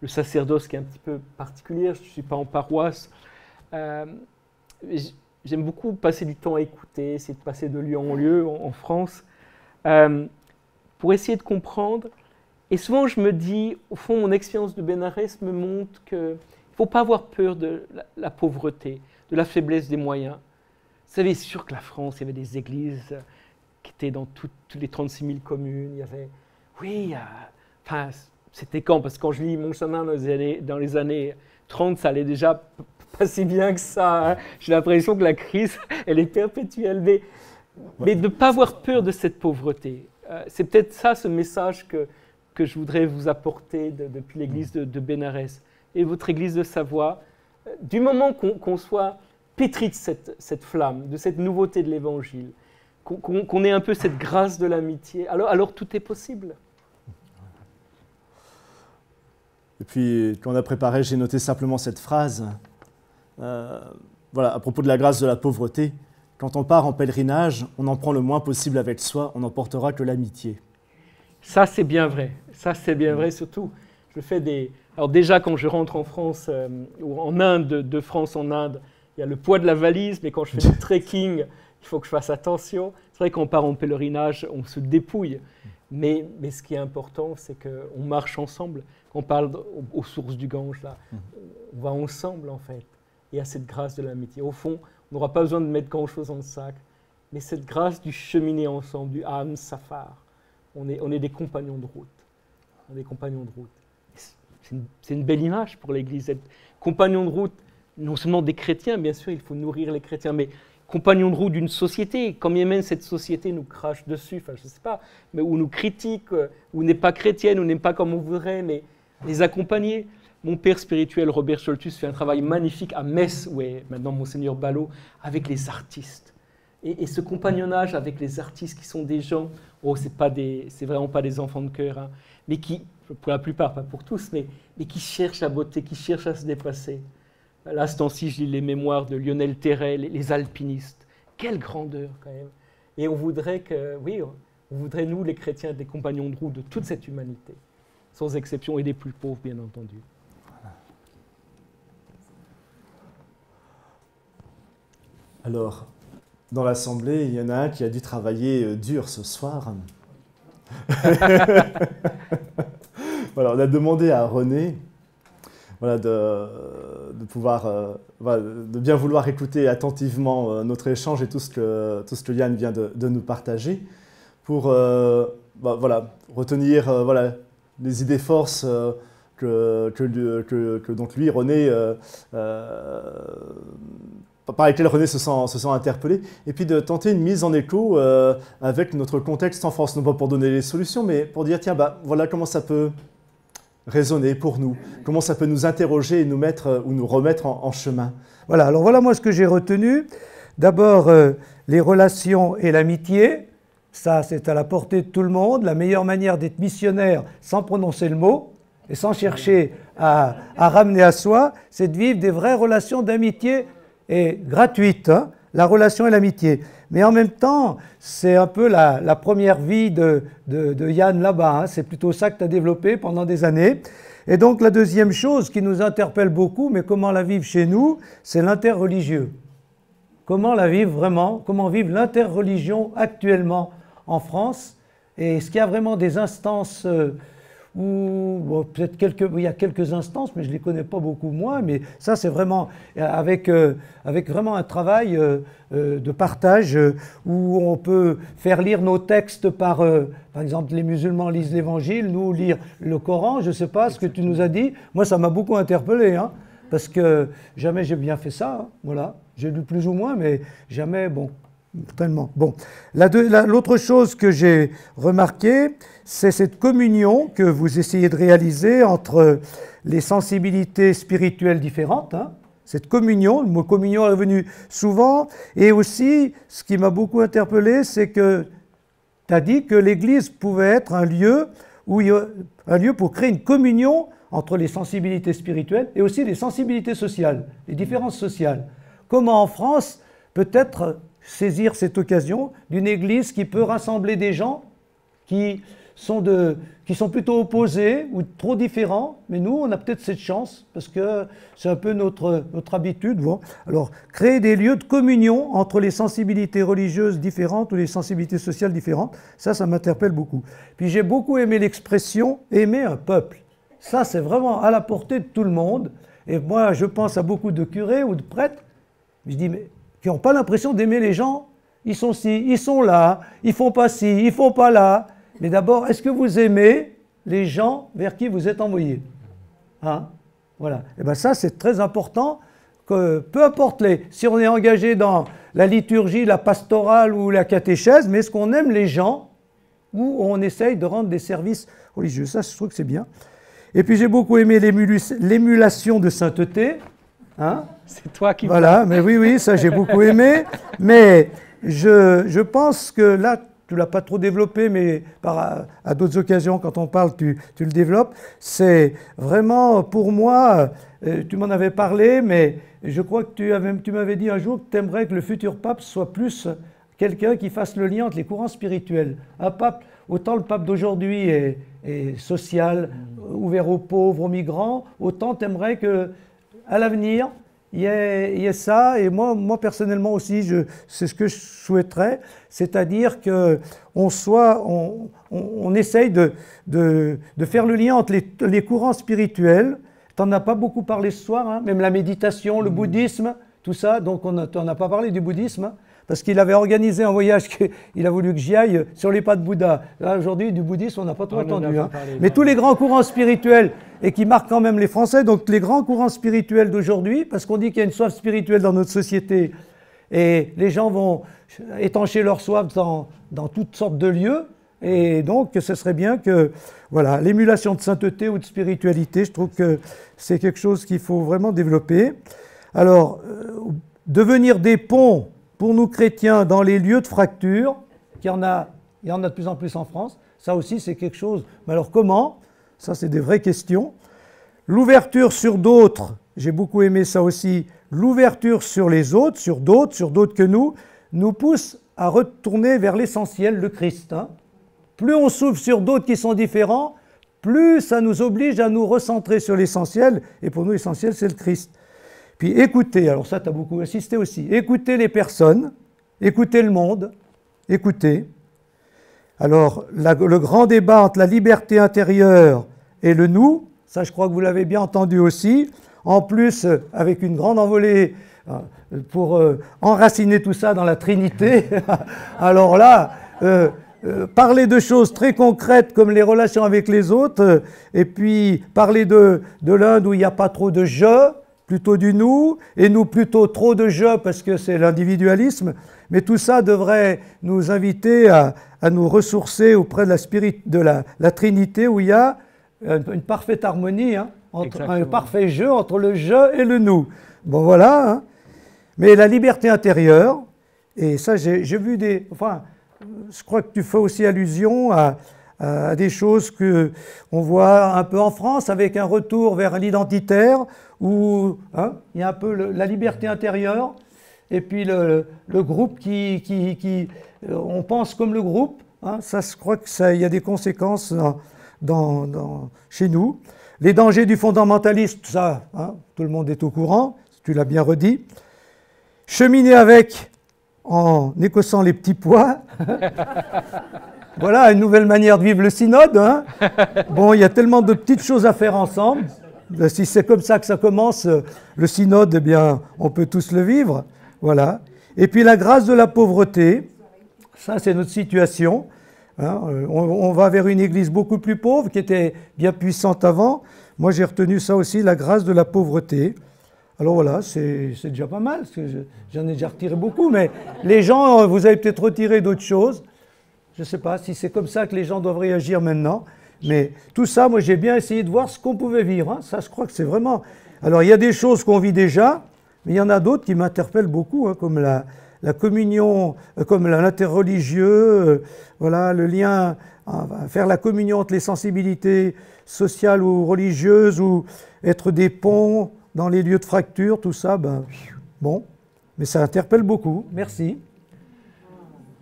le sacerdoce qui est un petit peu particulière, je ne suis pas en paroisse. j'aime beaucoup passer du temps à écouter, essayer de passer de lieu en lieu en France, pour essayer de comprendre. Et souvent, je me dis, au fond, mon expérience de Bénarès me montre qu'il ne faut pas avoir peur de la pauvreté, de la faiblesse des moyens. Vous savez, c'est sûr que la France, il y avait des églises qui étaient dans toutes les 36 000 communes. Il y avait, oui, enfin, c'était quand? Parce que quand je lis Mon chemin dans les années 30, ça allait déjà pas si bien que ça. Hein. J'ai l'impression que la crise, elle est perpétuelle. Mais de ne pas avoir peur de cette pauvreté. C'est peut-être ça, ce message que je voudrais vous apporter depuis l'église de Bénarès et votre église de Savoie. Du moment qu'on soit pétri de cette flamme, de cette nouveauté de l'évangile, qu'on ait un peu cette grâce de l'amitié, alors tout est possible. Et puis, quand on a préparé, j'ai noté simplement cette phrase. Voilà, à propos de la grâce de la pauvreté, quand on part en pèlerinage, on en prend le moins possible avec soi, on n'emportera que l'amitié. Ça, c'est bien vrai. Ça, c'est bien vrai, surtout. Je fais des... Alors déjà, quand je rentre en France, ou en Inde, de France en Inde, il y a le poids de la valise, mais quand je fais du trekking, il faut que je fasse attention. C'est vrai qu'on part en pèlerinage, on se dépouille. Mais ce qui est important, c'est qu'on marche ensemble. Quand on parle aux sources du Gange, là, on va ensemble, en fait. Et à cette grâce de l'amitié. Au fond, on n'aura pas besoin de mettre grand-chose dans le sac, mais cette grâce du cheminer ensemble, du Ham Safar. On est des compagnons de route. On est des compagnons de route. C'est une belle image pour l'Église, être compagnon de route, non seulement des chrétiens, bien sûr, il faut nourrir les chrétiens, mais compagnon de route d'une société, quand bien même cette société nous crache dessus, enfin je ne sais pas, mais ou nous critique, ou n'est pas chrétienne, ou n'est pas comme on voudrait, mais les accompagner. Mon père spirituel, Robert Scholtus, fait un travail magnifique à Metz, où est maintenant Monseigneur Ballot, avec les artistes. Et ce compagnonnage avec les artistes qui sont des gens, c'est vraiment pas des enfants de cœur, hein, mais qui, pour la plupart, pas pour tous, mais qui cherchent la beauté, qui cherchent à se dépasser. Là, ce temps-ci, je lis les mémoires de Lionel Terret, les alpinistes. Quelle grandeur, quand même. Et on voudrait nous, les chrétiens, être des compagnons de route de toute cette humanité, sans exception, et des plus pauvres, bien entendu. Alors, dans l'Assemblée, il y en a un qui a dû travailler dur ce soir. Voilà, on a demandé à René de pouvoir, de bien vouloir écouter attentivement notre échange et tout ce que Yann vient de nous partager pour retenir les idées forces que donc lui, René, par lesquelles René se sent interpellé, et puis de tenter une mise en écho avec notre contexte en France, non pas pour donner les solutions, mais pour dire, tiens, voilà comment ça peut résonner pour nous, comment ça peut nous interroger et nous mettre ou nous remettre en chemin. Voilà, alors voilà moi ce que j'ai retenu. D'abord, les relations et l'amitié, ça c'est à la portée de tout le monde. La meilleure manière d'être missionnaire sans prononcer le mot et sans chercher à ramener à soi, c'est de vivre des vraies relations d'amitié et gratuites, hein, la relation et l'amitié. Mais en même temps, c'est un peu la première vie de Yann là-bas, hein. C'est plutôt ça que tu as développé pendant des années. Et donc la deuxième chose qui nous interpelle beaucoup, mais comment la vivre chez nous, c'est l'interreligieux. Comment la vivre vraiment, comment vivre l'interreligion actuellement en France. Et est-ce qu'il y a vraiment des instances peut-être il y a quelques instances, mais je ne les connais pas beaucoup moins, mais ça c'est vraiment avec vraiment un travail de partage où on peut faire lire nos textes par exemple les musulmans lisent l'Évangile, nous lire le Coran, je ne sais pas ce que tu nous as dit, moi ça m'a beaucoup interpellé, hein, parce que jamais j'ai bien fait ça, hein, voilà, j'ai lu plus ou moins, mais jamais, tellement. Bon, l'autre chose que j'ai remarqué, c'est cette communion que vous essayez de réaliser entre les sensibilités spirituelles différentes. Hein. Cette communion, le mot communion est revenu souvent. Et aussi, ce qui m'a beaucoup interpellé, c'est que tu as dit que l'Église pouvait être un lieu pour créer une communion entre les sensibilités spirituelles et aussi les sensibilités sociales, les différences sociales. Comment en France, peut-être saisir cette occasion d'une église qui peut rassembler des gens qui qui sont plutôt opposés ou trop différents, mais nous, on a peut-être cette chance, parce que c'est un peu notre habitude. Bon. Alors, créer des lieux de communion entre les sensibilités religieuses différentes ou les sensibilités sociales différentes, ça m'interpelle beaucoup. Puis j'ai beaucoup aimé l'expression « aimer un peuple ». Ça, c'est vraiment à la portée de tout le monde. Et moi, je pense à beaucoup de curés ou de prêtres, je dis, mais qui n'ont pas l'impression d'aimer les gens. Ils sont ci, ils sont là, ils font pas ci, ils font pas là. Mais d'abord, est-ce que vous aimez les gens vers qui vous êtes envoyés? Hein? Voilà. Et bien ça, c'est très important, que peu importe si on est engagé dans la liturgie, la pastorale ou la catéchèse, mais est-ce qu'on aime les gens ou on essaye de rendre des services religieux? Ça, je trouve que c'est bien. Et puis j'ai beaucoup aimé l'émulation de sainteté. Hein? C'est toi qui... Voilà, mais oui, ça j'ai beaucoup aimé. Mais je pense que là, tu ne l'as pas trop développé, mais à d'autres occasions, quand on parle, tu le développes. C'est vraiment, pour moi, tu m'en avais parlé, mais je crois que tu m'avais dit un jour que tu aimerais que le futur pape soit plus quelqu'un qui fasse le lien entre les courants spirituels. Un pape, autant le pape d'aujourd'hui est social, ouvert aux pauvres, aux migrants, autant tu aimerais qu'à l'avenir, il y ait ça, et moi personnellement aussi, c'est ce que je souhaiterais, c'est-à-dire qu'on essaye de faire le lien entre les courants spirituels. Tu n'en as pas beaucoup parlé ce soir, hein, même la méditation, le bouddhisme, tout ça, donc tu n'en as pas parlé du bouddhisme, hein, parce qu'il avait organisé un voyage, il a voulu que j'y aille sur les pas de Bouddha. Là, aujourd'hui, du bouddhisme, on n'a pas trop entendu. Hein. Mais tous les grands courants spirituels, et qui marquent quand même les Français, donc les grands courants spirituels d'aujourd'hui, parce qu'on dit qu'il y a une soif spirituelle dans notre société, et les gens vont étancher leur soif dans toutes sortes de lieux, et donc ce serait bien que, voilà, l'émulation de sainteté ou de spiritualité, je trouve que c'est quelque chose qu'il faut vraiment développer. Alors, devenir des ponts pour nous chrétiens dans les lieux de fracture, il y en a de plus en plus en France, ça aussi c'est quelque chose. Mais alors comment? Ça c'est des vraies questions. L'ouverture sur d'autres, j'ai beaucoup aimé ça aussi, l'ouverture sur les autres, sur d'autres que nous pousse à retourner vers l'essentiel, le Christ. Hein. Plus on s'ouvre sur d'autres qui sont différents, plus ça nous oblige à nous recentrer sur l'essentiel, et pour nous l'essentiel c'est le Christ. Puis écouter, alors ça tu as beaucoup insisté aussi, écouter les personnes, écouter le monde, écouter. Alors le grand débat entre la liberté intérieure et le nous, ça je crois que vous l'avez bien entendu aussi, en plus avec une grande envolée pour enraciner tout ça dans la Trinité. Alors là, parler de choses très concrètes comme les relations avec les autres, et puis parler de l'Inde où il n'y a pas trop de je, plutôt du nous, et nous plutôt trop de je parce que c'est l'individualisme, mais tout ça devrait nous inviter à nous ressourcer auprès de la Trinité où il y a une parfaite harmonie, hein, un parfait jeu entre le je et le nous. Bon voilà, hein. Mais la liberté intérieure, et ça j'ai vu je crois que tu fais aussi allusion à des choses qu'on voit un peu en France avec un retour vers l'identitaire où hein, il y a un peu la liberté intérieure et puis le groupe on pense comme le groupe. Hein, ça, je crois qu'il y a des conséquences chez nous. Les dangers du fondamentalisme, ça, hein, tout le monde est au courant, tu l'as bien redit. Cheminer avec en écossant les petits pois. Voilà, une nouvelle manière de vivre le synode. Hein. Bon, il y a tellement de petites choses à faire ensemble. Si c'est comme ça que ça commence, le synode, eh bien, on peut tous le vivre. Voilà. Et puis la grâce de la pauvreté, ça c'est notre situation. Hein. On va vers une église beaucoup plus pauvre, qui était bien puissante avant. Moi j'ai retenu ça aussi, la grâce de la pauvreté. Alors voilà, c'est déjà pas mal, parce que j'en ai déjà retiré beaucoup, mais les gens, vous avez peut-être retiré d'autres choses. Je ne sais pas si c'est comme ça que les gens doivent réagir maintenant. Mais tout ça, moi, j'ai bien essayé de voir ce qu'on pouvait vivre. Hein. Ça, je crois que c'est vraiment... Alors, il y a des choses qu'on vit déjà, mais il y en a d'autres qui m'interpellent beaucoup, hein, comme la communion, comme l'interreligieux, voilà, le lien, faire la communion entre les sensibilités sociales ou religieuses, ou être des ponts dans les lieux de fracture, tout ça, ben, bon. Mais ça interpelle beaucoup. Merci.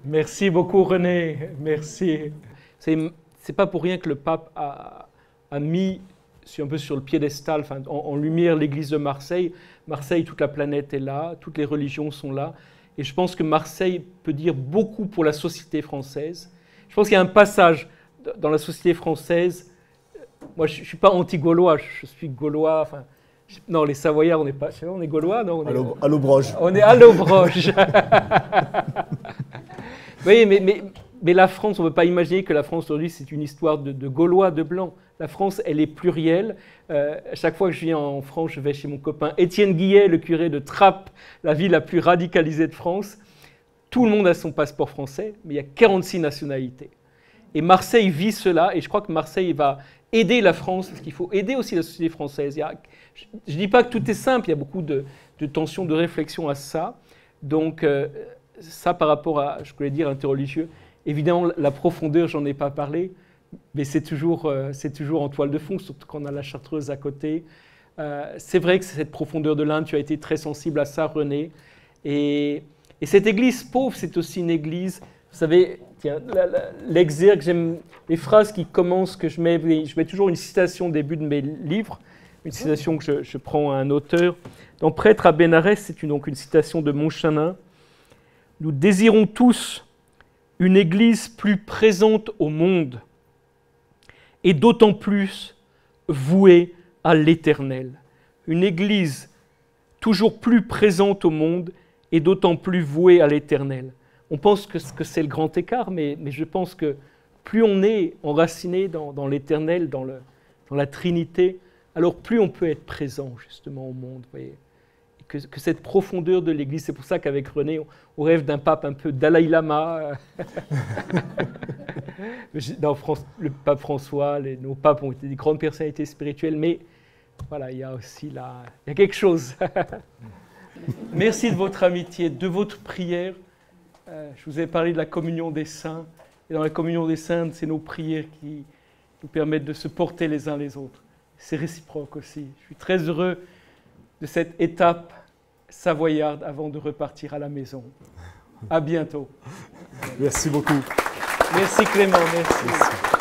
Merci beaucoup René, merci. C'est c'est pas pour rien que le pape a mis un peu sur le piédestal, enfin, en lumière l'église de Marseille. Marseille, toute la planète est là, toutes les religions sont là. Et je pense que Marseille peut dire beaucoup pour la société française. Je pense qu'il y a un passage dans la société française. Moi, je ne suis pas anti-gaulois, je suis gaulois. Enfin, non, les Savoyards, on n'est pas. On est gaulois, non? À l'Aubroge. On est à l'Aubroge. Oui, mais la France, on ne peut pas imaginer que la France aujourd'hui, c'est une histoire de Gaulois, de Blancs. La France, elle est plurielle. Chaque fois que je viens en France, je vais chez mon copain Étienne Guillet, le curé de Trappes, la ville la plus radicalisée de France. Tout le monde a son passeport français, mais il y a 46 nationalités. Et Marseille vit cela, et je crois que Marseille va aider la France, parce qu'il faut aider aussi la société française. Je ne dis pas que tout est simple, il y a beaucoup de tensions, de réflexion à ça. Donc, ça par rapport à, je voulais dire, interreligieux. Évidemment, la profondeur, j'en ai pas parlé, mais c'est toujours en toile de fond, surtout quand on a la Chartreuse à côté. C'est vrai que cette profondeur de l'Inde, tu as été très sensible à ça, René. Et cette église pauvre, c'est aussi une église, vous savez, l'exergue, j'aime les phrases qui commencent, que je mets toujours une citation au début de mes livres, une citation que je prends à un auteur. Dans Prêtre à Bénarès, c'est donc une citation de Montchanin. Nous désirons tous une église plus présente au monde et d'autant plus vouée à l'éternel. Une église toujours plus présente au monde et d'autant plus vouée à l'éternel. On pense que c'est le grand écart, mais je pense que plus on est enraciné dans l'éternel, dans la Trinité, alors plus on peut être présent justement au monde. Voyez. Que cette profondeur de l'Église, c'est pour ça qu'avec René, on rêve d'un pape un peu Dalai Lama. Le pape François, nos papes ont été des grandes personnalités spirituelles, mais voilà, il y a aussi il y a quelque chose. Merci de votre amitié, de votre prière. Je vous ai parlé de la communion des saints. Et dans la communion des saints, c'est nos prières qui nous permettent de se porter les uns les autres. C'est réciproque aussi. Je suis très heureux de cette étape savoyarde avant de repartir à la maison. À bientôt. Merci beaucoup. Merci Clément, merci.